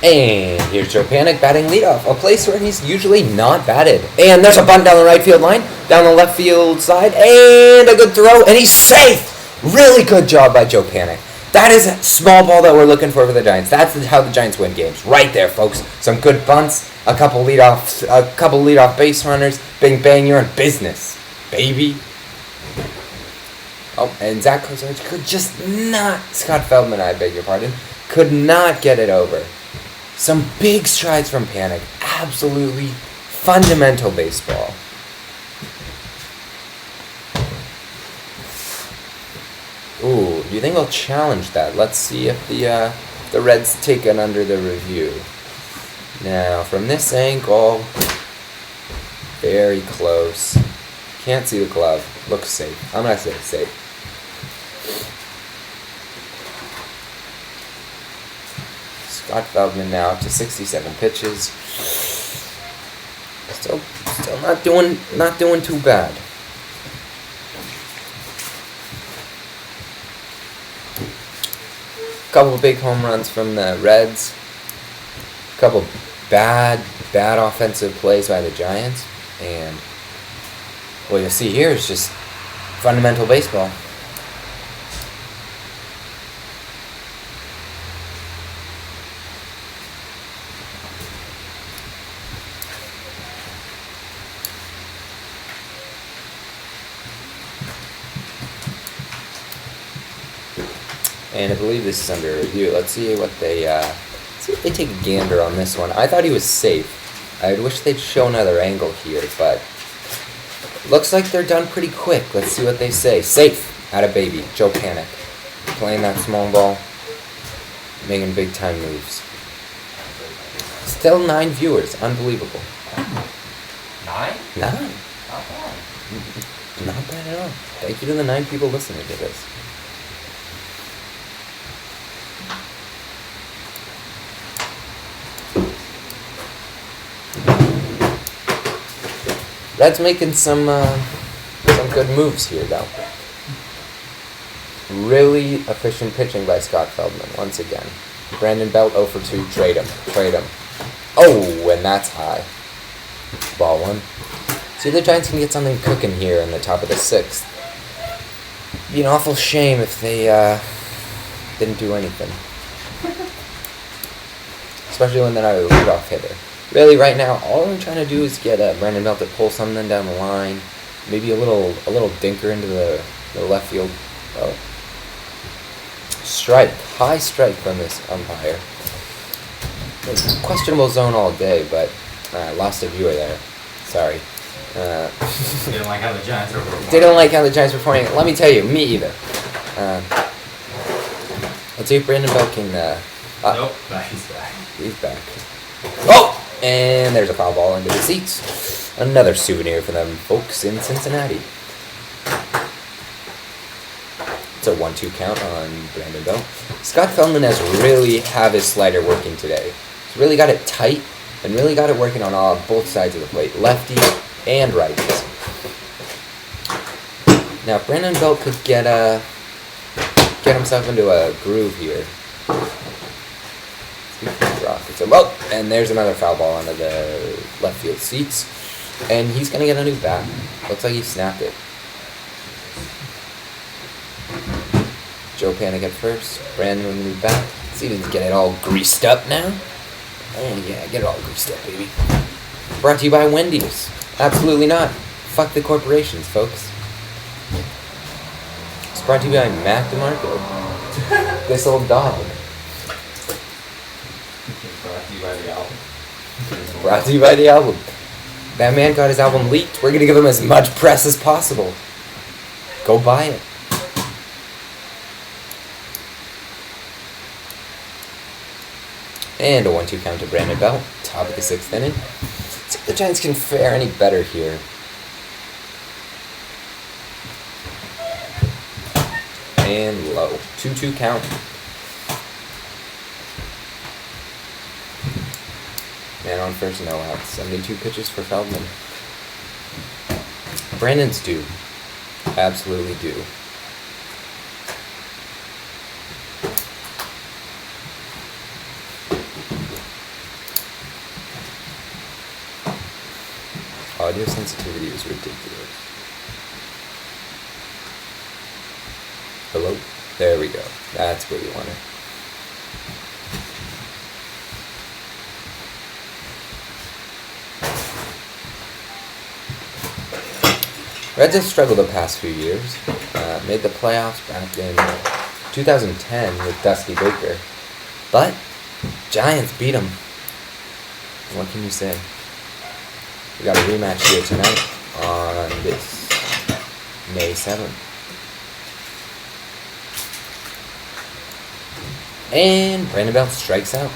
And here's Joe Panic batting leadoff, a place where he's usually not batted. And there's a bunt down the right field line, down the left field side, and a good throw, and he's safe! Really good job by Joe Panic. That is a small ball that we're looking for the Giants. That's how the Giants win games. Right there, folks. Some good bunts, a couple leadoff base runners. Bing bang, you're in business, baby. Oh, and Zach Kozarich could just not, Scott Feldman, I beg your pardon, could not get it over. Some big strides from Panic. Absolutely fundamental baseball. Ooh, do you think they'll challenge that? Let's see if the Reds take it under the review. Now, from this angle, very close. Can't see the glove. Looks safe. I'm gonna say safe. Scott Feldman now up to 67 pitches. Still not doing too bad. Couple of big home runs from the Reds. Couple bad offensive plays by the Giants, and what you'll see here is just fundamental baseball. And I believe this is under review. Let's see what they see if they take a gander on this one. I thought he was safe. I wish they'd show another angle here, but looks like they're done pretty quick. Let's see what they say. Safe. Atta baby. Joe Panic. Playing that small ball. Making big time moves. Still 9 viewers. Unbelievable. 9? 9. Not bad. Not bad at all. Thank you to the 9 people listening to this. Reds making some good moves here, though. Really efficient pitching by Scott Feldman once again. Brandon Belt 0 for 2. Trade him. Oh, and that's high. Ball 1. See if the Giants can get something cooking here in the top of the 6th. Be an awful shame if they didn't do anything. Especially when they're not a leadoff hitter. Really, right now, all I'm trying to do is get Brandon Belt to pull something down the line. Maybe a little dinker into the left field. Oh. Strike. High strike from this umpire. Questionable zone all day, but I lost a viewer there. Sorry. They don't like how the Giants are performing. They don't like how the Giants are performing. Let me tell you, me either. Let's see if Brandon Belt can... Nope, he's back. He's back. Oh! And there's a foul ball into the seats. Another souvenir for them folks in Cincinnati. It's a 1-2 count on Brandon Belt. Scott Feldman has really have his slider working today. He's really got it tight and really got it working on both sides of the plate, lefty and righties. Now, if Brandon Belt could get himself into a groove here. Oh, and there's another foul ball onto the left field seats. And he's going to get a new bat. Looks like he snapped it. Joe Panic at first. Brandon with a new bat. See if he can get it all greased up now. Oh, yeah, get it all greased up, baby. Brought to you by Wendy's. Absolutely not. Fuck the corporations, folks. It's brought to you by Mac DeMarco. This old dog. Brought to you by the album. Brought to you by the album. That man got his album leaked. We're gonna give him as much press as possible. Go buy it. And a 1-2 count to Brandon Belt. Top of the 6th inning. Let's see if the Giants can fare any better here. And low. 2-2 count. Man on first, no out. 72 pitches for Feldman. Brandon's due. Absolutely due. Audio sensitivity is ridiculous. Hello? There we go. That's where you want it. Reds have struggled the past few years. Made the playoffs back in 2010 with Dusty Baker. But Giants beat them. What can you say? We got a rematch here tonight on this May 7th. And Brandon Belt strikes out.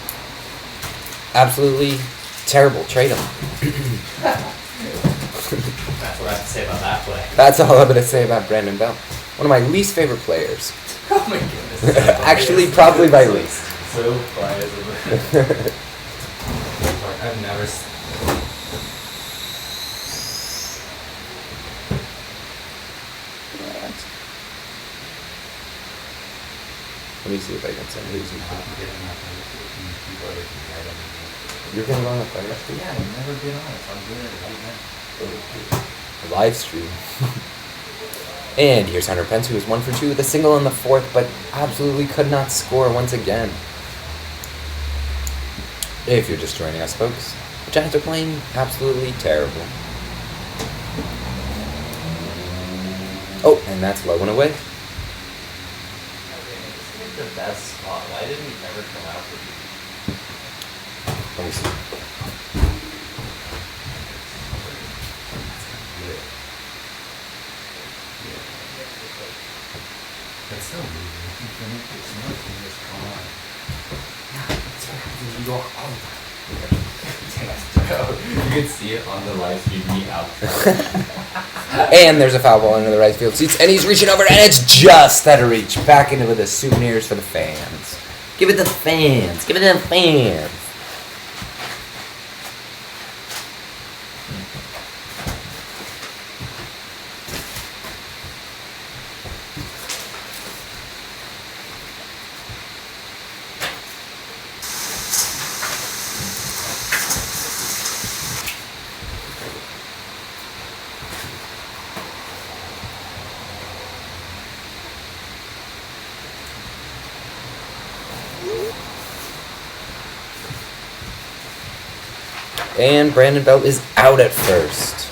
Absolutely terrible. Trade him. That's what I have to say about that play. That's all I'm going to say about Brandon Belt. One of my least favorite players. Oh my goodness. Actually, probably my least. So quiet. I've never. Let me see if I can send who's You're going to go on the player? Yeah, I've never been on it, so I'm doing it right now. A live stream. And here's Hunter Pence, who was 1 for 2 with a single in the 4th, but absolutely could not score once again. If you're just joining us, folks, the Giants are playing absolutely terrible. Oh, and that's low and away. The best spot. Why didn't he ever come out for Let me see. That's so weird. If you finish it, someone can just come on. Yeah, that's what happens in New York all the time. You can see it on the live stream, me out. And there's a foul ball into the right field seats, and he's reaching over, and it's just out of reach. Back into the souvenirs for the fans. Give it to the fans. Give it to the fans. And Brandon Belt is out at first.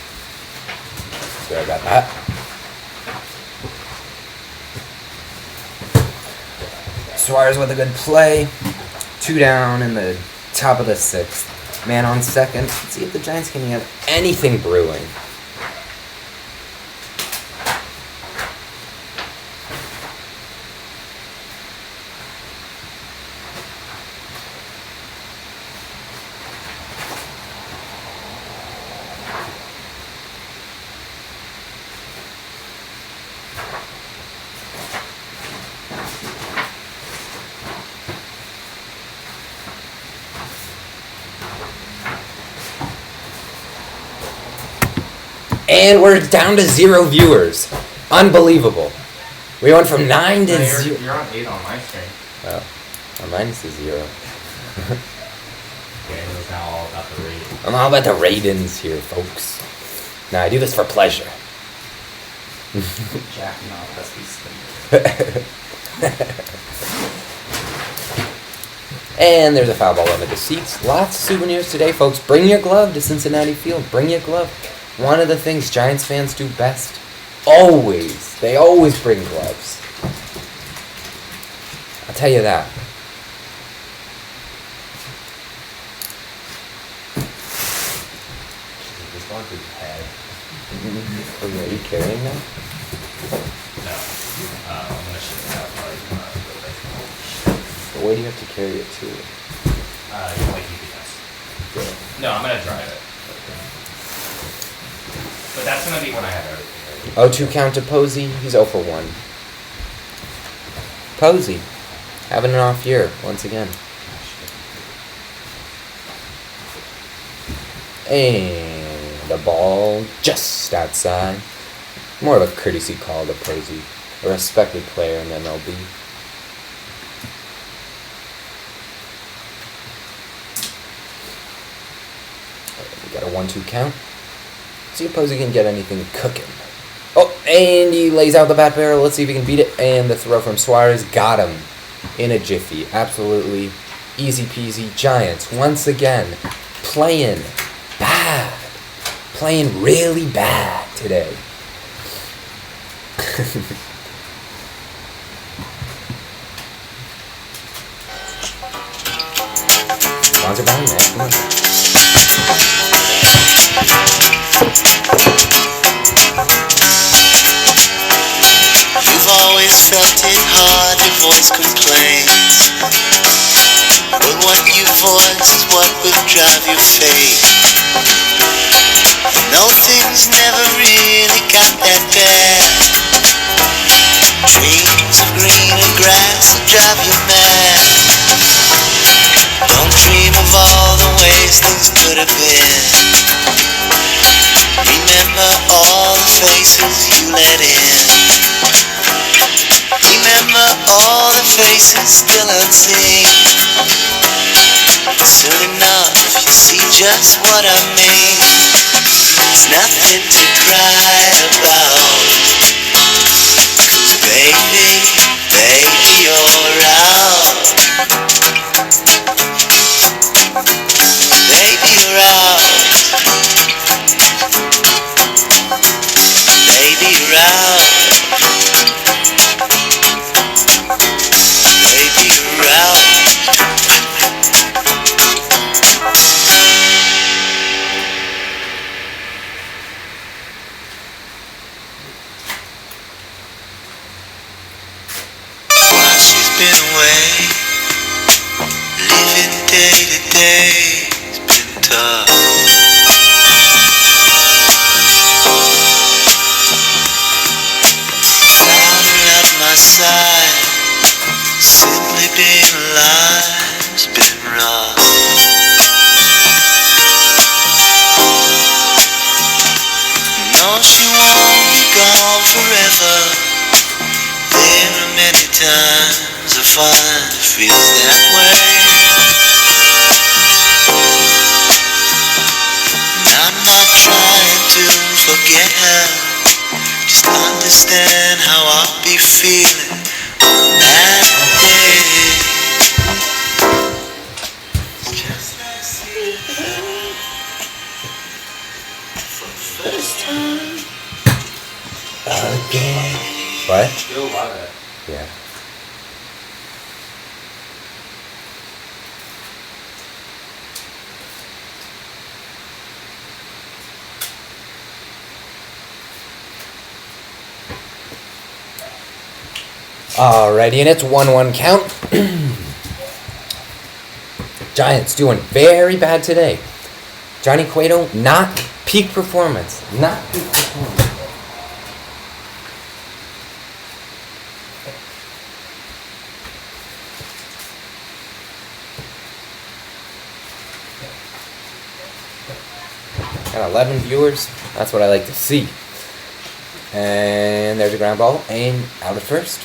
Sorry about that. Suarez with a good play. 2 down in the top of the 6th. Man on second. Let's see if the Giants can have anything brewing. And we're down to 0 viewers. Unbelievable. We went from 9 to 0. You're on 8 on my screen. Oh, mine is 0. Yeah, it was now all about the rate. I'm all about the ratings here, folks. Now I do this for pleasure. Jacking off, let's be sleep. And there's a foul ball under the seats. Lots of souvenirs today, folks. Bring your glove to Cincinnati Field. Bring your glove. One of the things Giants fans do best, always, they always bring gloves. I'll tell you that. This one's his head. Are you carrying that? No. I'm gonna ship it out probably tomorrow. But where do you have to carry it to? Like UPS. No, I'm gonna drive it. But that's gonna be when I have everything ready. 0-2 count to Posey. He's 0 for 1. Posey, having an off year once again. And a ball just outside. More of a courtesy call to Posey, a respected player in the MLB. We got a 1-2 count. See if Posey can get anything cooking. Oh, and he lays out the bat barrel. Let's see if he can beat it. And the throw from Suarez got him in a jiffy. Absolutely easy peasy. Giants once again playing bad. Playing really bad today. Sponsored by man. Come on. You've always felt it hard to voice complaints, but what you voice is what will drive your fate. No, things never really got that bad. Dreams of greener grass will drive you mad. Don't dream of all the ways things could have been. Remember all the faces you let in. Remember all the faces still unseen. Soon enough you see just what I mean. It's nothing to cry about. 'Cause baby, you're out. Baby, you're out. Baby, you're out. Baby, you're out. While she's been away, living day to day's been tough. Without her at my side, simply being alive's been rough. No, she won't be gone forever. There are many times I find it feels that way. And I'm not trying to forget her, just understand how I'll be feeling on that day. Just like sleeping for the first time Again. What? Still love it. Yeah. Alrighty, and it's 1-1 count. Giants doing very bad today. Johnny Cueto, not peak performance. Not peak performance. Got 11 viewers. That's what I like to see. And there's a ground ball and out at first.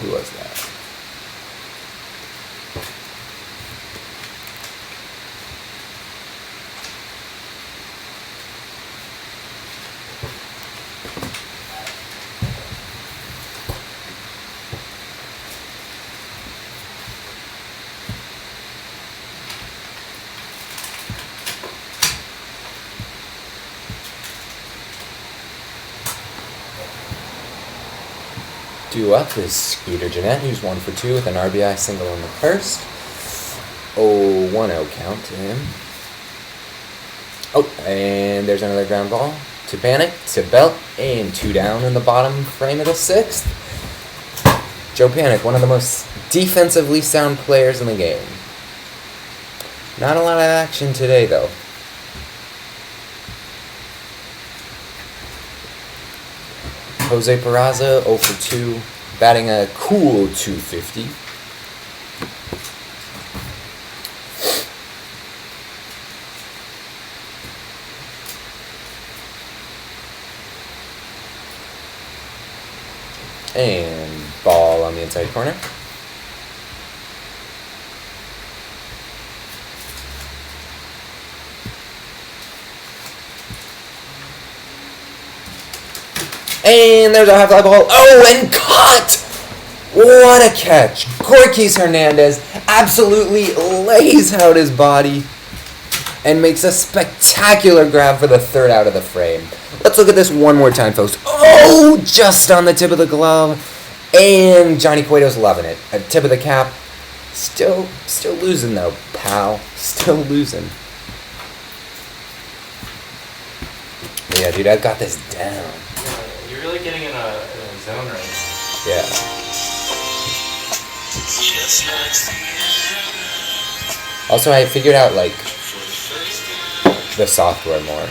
Who was that? Due up is Skeeter Jeanette, who's 1 for 2 with an RBI single in the first. 1-0 count to him. Oh, and there's another ground ball to Panic, to Belt, and 2 down in the bottom frame of the 6th. Joe Panic, one of the most defensively sound players in the game. Not a lot of action today, though. Jose Peraza, 0 for 2, batting a cool .250. And ball on the inside corner. And there's a high fly ball. Oh, and caught! What a catch. Gorkys Hernandez absolutely lays out his body and makes a spectacular grab for the 3rd out of the frame. Let's look at this one more time, folks. Oh, just on the tip of the glove. And Johnny Cueto's loving it. A tip of the cap. Still losing, though, pal. Still losing. But yeah, dude, I've got this down. You're really getting in a zone right now. Yeah. Also, I figured out, like, the software more.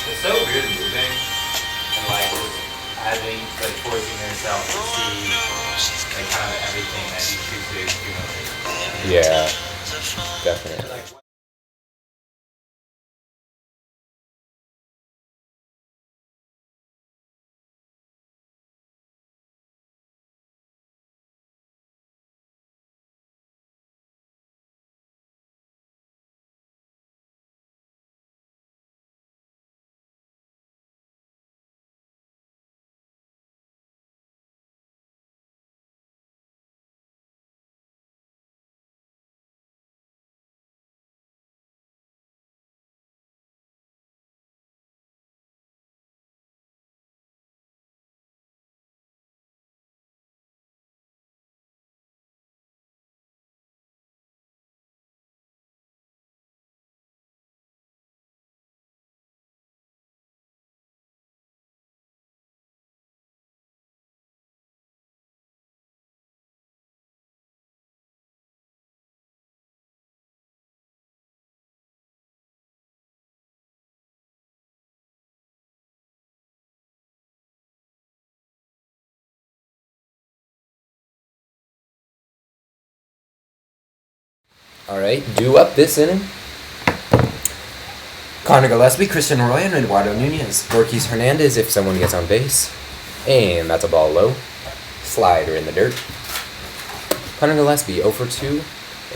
It's so weird moving and like just having like forcing yourself to see like kind of everything that you choose to accumulate. Yeah, definitely. All right, due up this inning. Connor Gillespie, Christian Roy, and Eduardo Nunez. Gorkys Hernandez if someone gets on base. And that's a ball low. Slider in the dirt. Connor Gillespie 0 for 2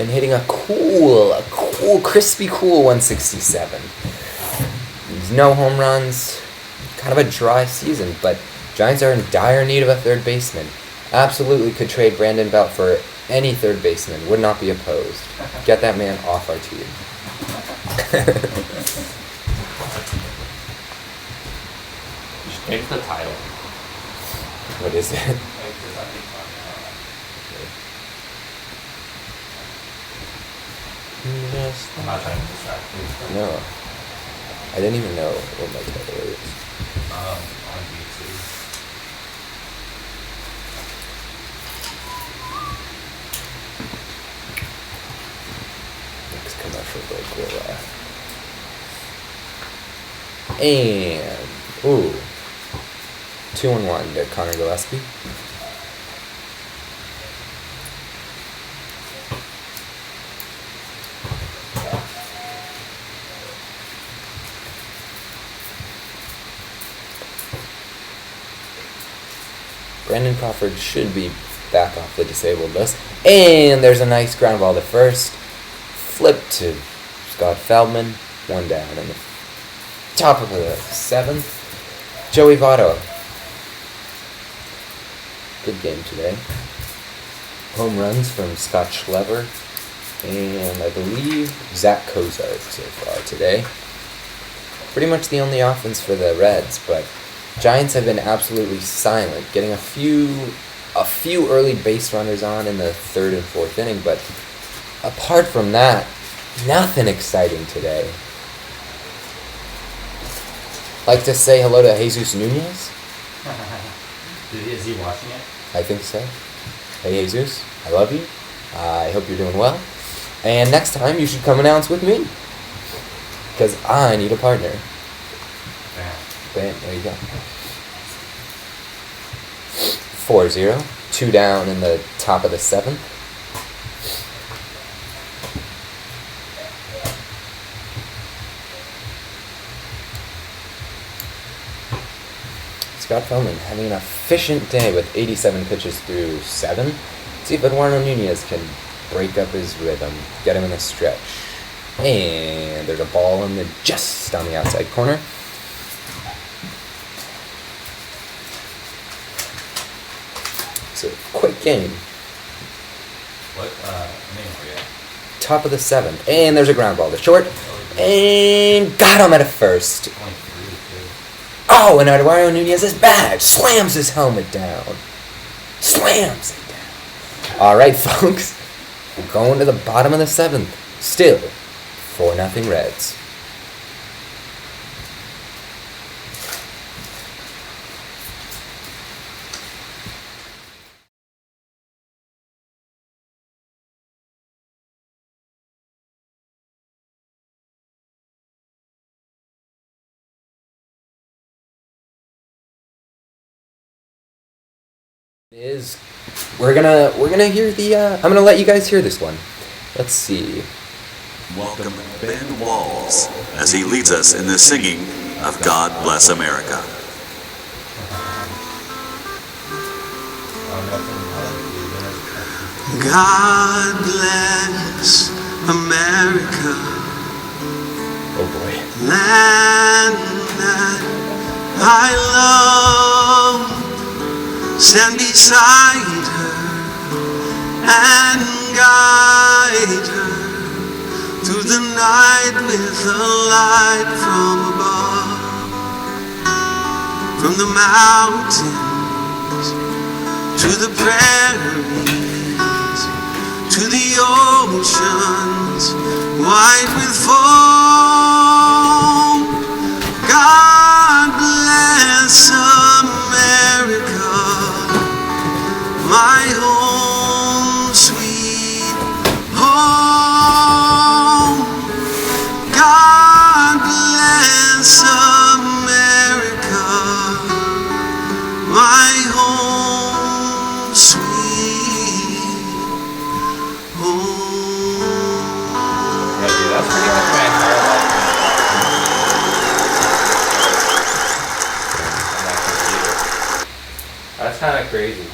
and hitting a cool, crispy cool 167. There's no home runs. Kind of a dry season, but Giants are in dire need of a third baseman. Absolutely could trade Brandon Belt for any third baseman. Would not be opposed. Get that man off our team. You should change the title. What is it? I'm not trying to distract you. No. I didn't even know what my title is. On YouTube. Next commercial break will and ooh. 2-1 to Connor Gillespie. Brandon Crawford should be back off the disabled list. And there's a nice ground ball to first. Flip to Scott Feldman. 1 down in the top of the 7th. Joey Votto. Good game today. Home runs from Scott Schlever and I believe Zach Kozart so far today. Pretty much the only offense for the Reds, but Giants have been absolutely silent, getting a few early base runners on in the 3rd and 4th inning, but apart from that, nothing exciting today. Like to say hello to Jesus Nunez? Is he watching it? I think so. Hey Jesus, I love you. I hope you're doing well. And next time you should come announce with me. Because I need a partner. Bam, there you go. 4-0. 2 down in the top of the 7th. Scott Feldman having an efficient day with 87 pitches through 7. Let's see if Eduardo Nunez can break up his rhythm, get him in the stretch. And there's a ball in the just on the outside corner. It's a quick game. What name are you at? Top of the 7th. And there's a ground ball to short. And got him at a first. 23, too. Oh, and Eduardo Nunez is back. Slams his helmet down. Slams it down. All right, folks. We're going to the bottom of the 7th. Still 4-0 Reds. We're gonna hear the I'm gonna let you guys hear this one. Let's see. Welcome Ben Walls as he leads us in the singing of God Bless America. God bless America, Oh boy. land that I love. Stand beside her and guide her through the night with a light from above. From the mountains to the prairies to the oceans white with foam. God bless America, my home, sweet home. God bless America, my home, sweet home. Yeah, dude, that's pretty much my entire life. On that computer. That's kind of crazy.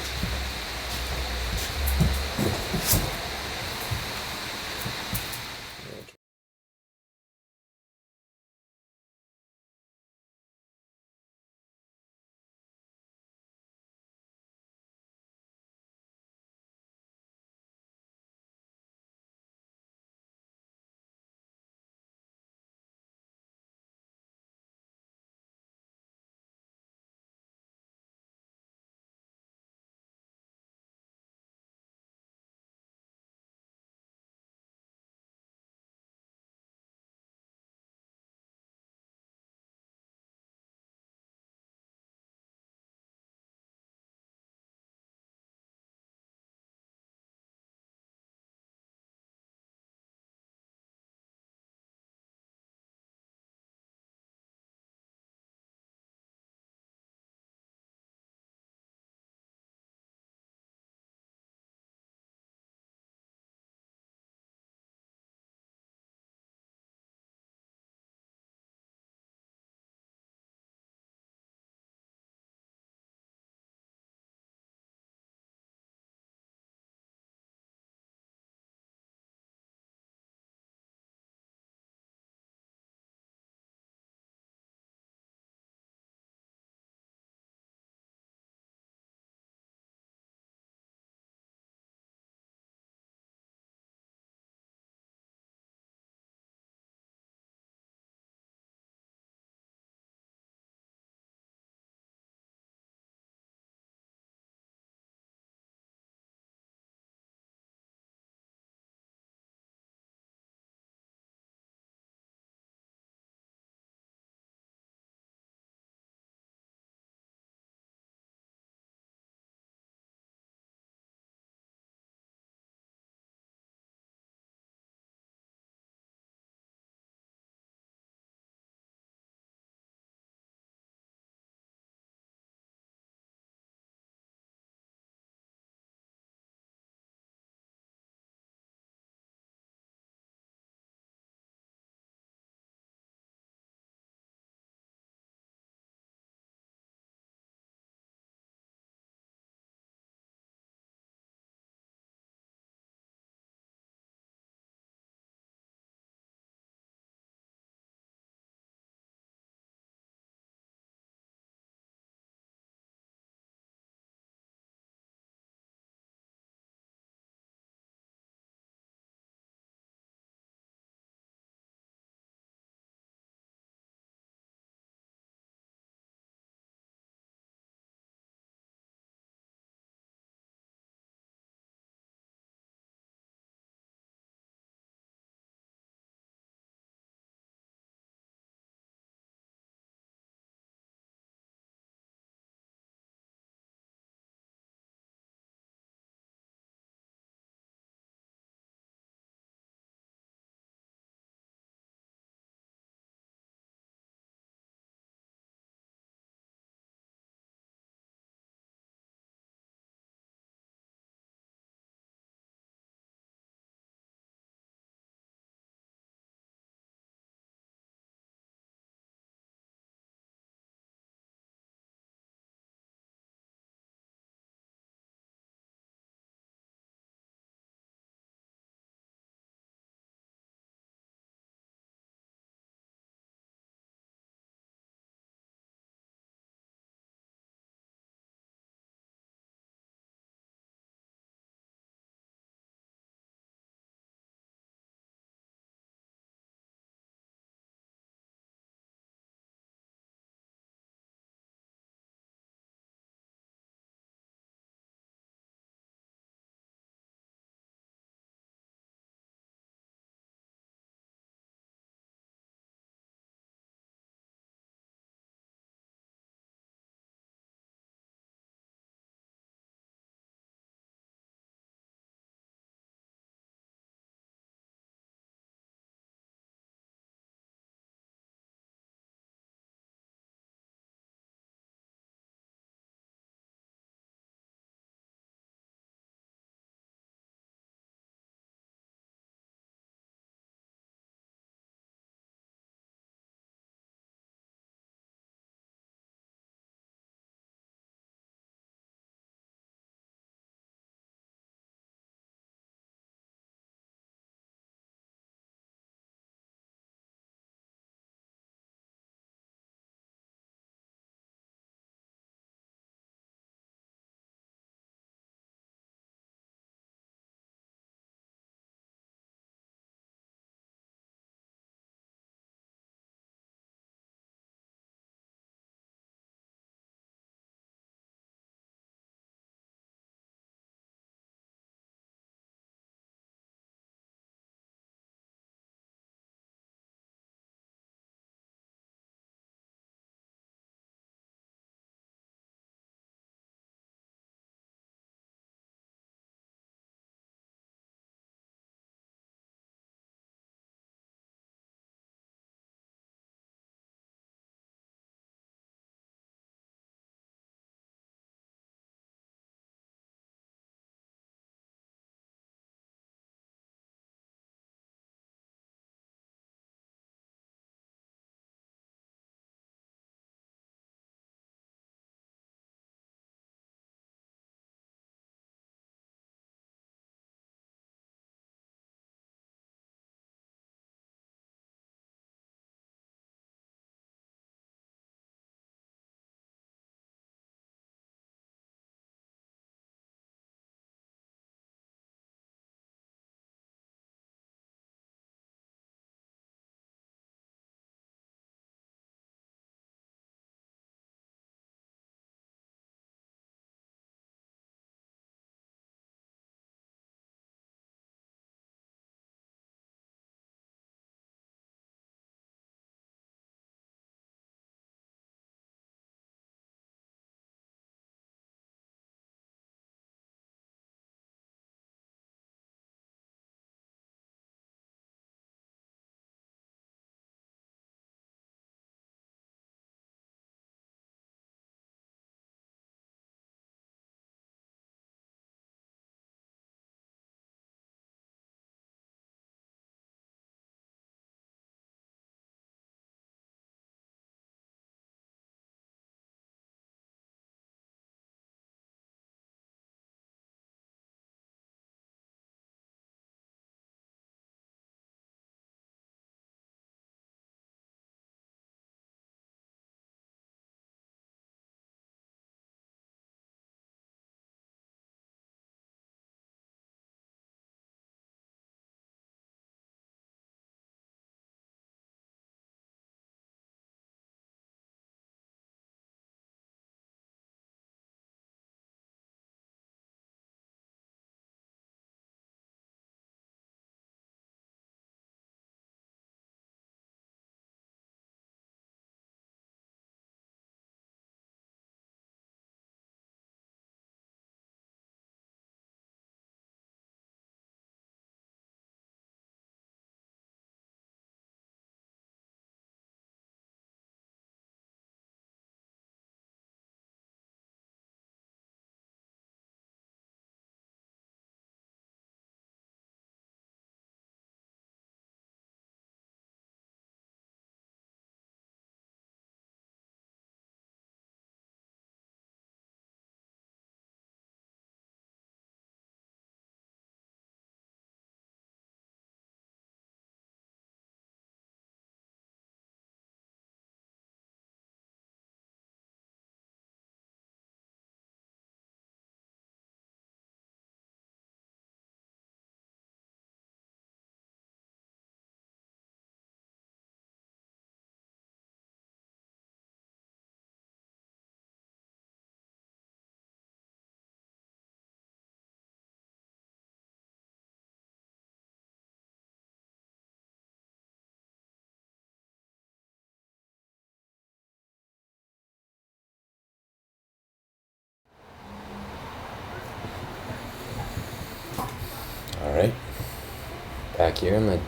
Back here in the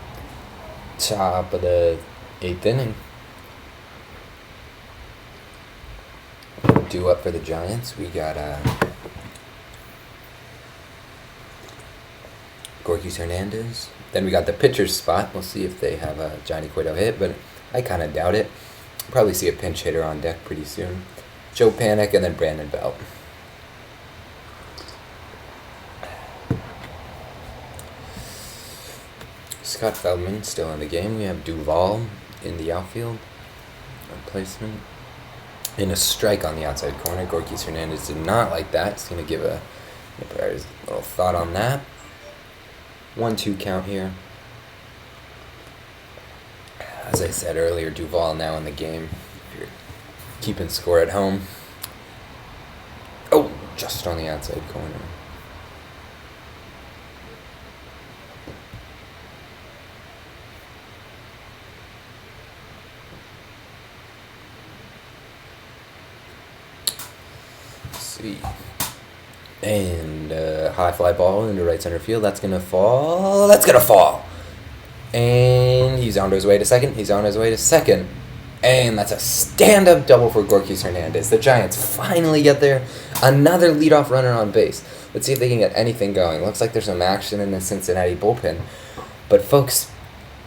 top of the 8th inning. Due up for the Giants, we got Gorky Hernandez. Then we got the pitcher's spot. We'll see if they have a Johnny Cueto hit, but I kind of doubt it. Probably see a pinch hitter on deck pretty soon. Joe Panik and then Brandon Belt. Scott Feldman still in the game. We have Duvall in the outfield. Replacement. In a strike on the outside corner. Gorky Hernandez did not like that. He's going to give a little thought on that. 1-2 count here. As I said earlier, Duvall now in the game. If you're keeping score at home. Oh, just on the outside corner. And high fly ball into right center field. That's gonna fall. That's gonna fall. And he's on his way to second. He's on his way to second. And that's a stand-up double for Gorky Hernandez. The Giants finally get there. Another leadoff runner on base. Let's see if they can get anything going. Looks like there's some action in the Cincinnati bullpen. But folks,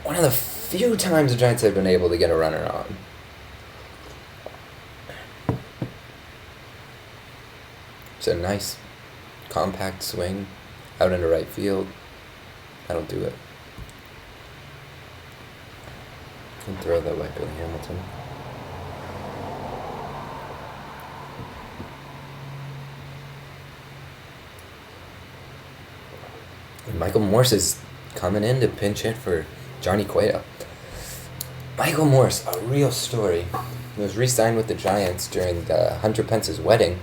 one of the few times the Giants have been able to get a runner on. It's a nice, compact swing out into right field. That'll do it. Can throw that way, Billy Hamilton. And Michael Morse is coming in to pinch hit for Johnny Cueto. Michael Morse, a real story. He was re-signed with the Giants during Hunter Pence's wedding.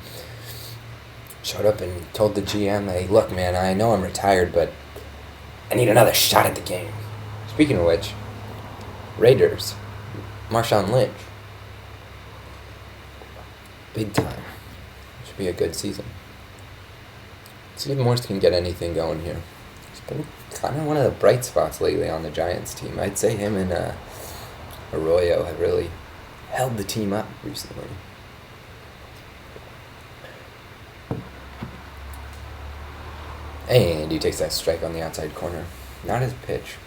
Showed up and told the GM, hey, look, man, I know I'm retired, but I need another shot at the game. Speaking of which, Raiders, Marshawn Lynch. Big time. Should be a good season. Let's see if Morse can get anything going here. He's been kind of one of the bright spots lately on the Giants team. I'd say him and Arroyo have really held the team up recently. And he takes that strike on the outside corner. Not his pitch.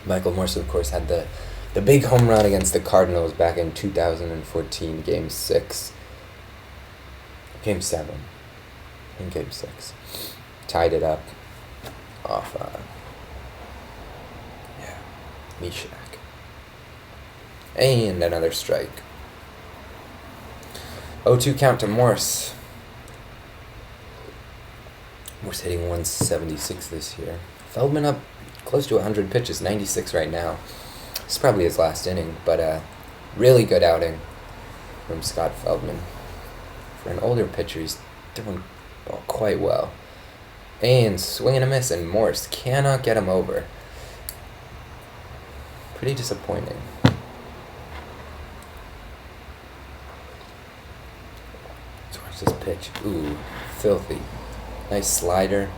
Michael Morse, of course, had the big home run against the Cardinals back in 2014, Game 6. Game 7. In Game 6. Tied it up off, Mishak. And another strike. 0-2 count to Morse. Morse hitting 176 this year. Feldman up close to 100 pitches, 96 right now. It's probably his last inning, but really good outing from Scott Feldman. For an older pitcher, he's doing quite well. And swing and a miss, and Morse cannot get him over. Pretty disappointing. Let's watch this pitch. Ooh, filthy. Nice slider.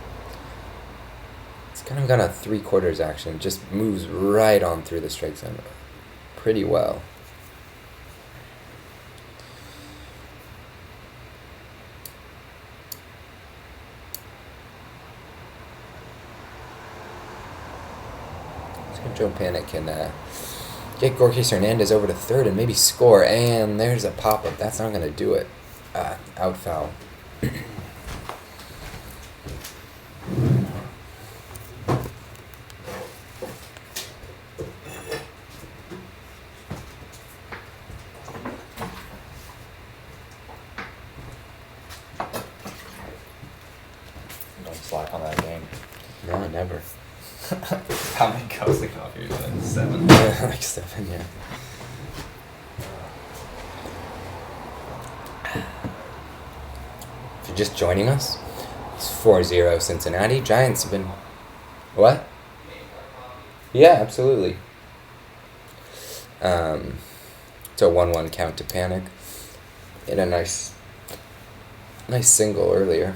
It's kind of got a 3/4 action. Just moves right on through the strike zone. Pretty well. Let's see if Joe Panik can get Gorky Hernandez over to third and maybe score. And there's a pop-up. That's not going to do it. Out foul. Slack on that game. No, never. How many cups of coffee are you doing? 7? Yeah, like 7, yeah. If you're just joining us, it's 4-0 Cincinnati. Giants have been... What? Yeah, absolutely. It's a 1-1 count to Panik. Hit a nice single earlier.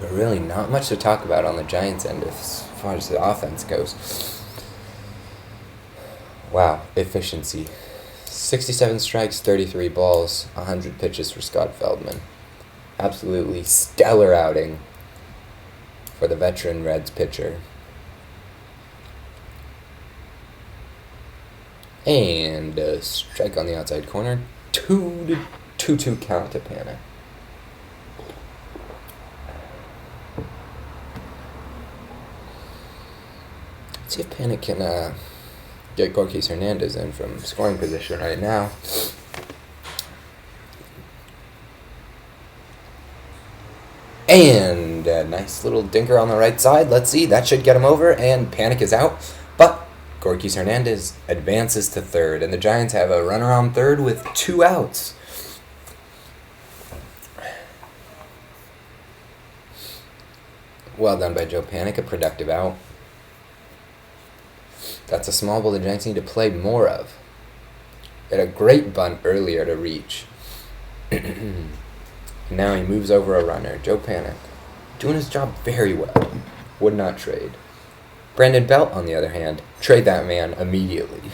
But really not much to talk about on the Giants end of far as the offense goes. Wow, efficiency. 67 strikes, 33 balls, 100 pitches for Scott Feldman. Absolutely stellar outing for the veteran Reds pitcher. And a strike on the outside corner. 2-2 count to Panic. Let's see if Panic can get Gorkys Hernandez in from scoring position right now. And a nice little dinker on the right side. Let's see, that should get him over, and Panic is out. But Gorkys Hernandez advances to third, and the Giants have a runner on third with 2 outs. Well done by Joe Panic, a productive out. That's a small ball the Giants need to play more of. Had a great bunt earlier to reach. Now he moves over a runner. Joe Panic doing his job very well. Would not trade. Brandon Belt, on the other hand, trade that man immediately.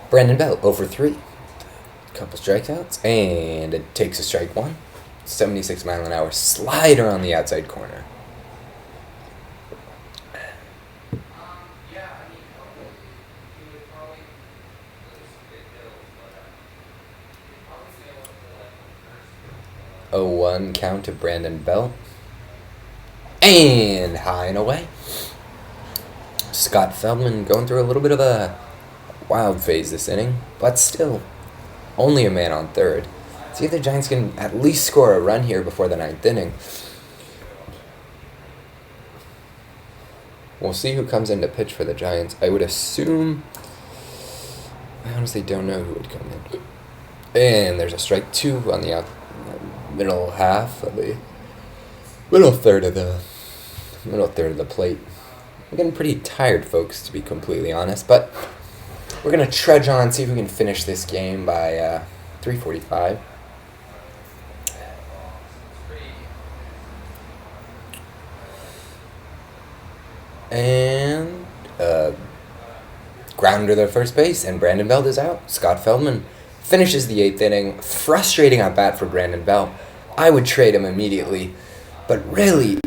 Brandon Belt, over 3. Couple strikeouts, and it takes a strike 1. 76 mile an hour slider on the outside corner. A 1 count to Brandon Belt. And high and away. Scott Feldman going through a little bit of a wild phase this inning, but still only a man on third. See if the Giants can at least score a run here before the 9th inning. We'll see who comes in to pitch for the Giants. I would assume... I honestly don't know who would come in. And there's a strike 2 on the middle half of the... Middle third of the plate. I'm getting pretty tired, folks, to be completely honest. But we're going to trudge on, see if we can finish this game by 3:45. And grounder to first base, and Brandon Belt is out. Scott Feldman finishes the 8th inning. Frustrating at bat for Brandon Belt. I would trade him immediately, but really,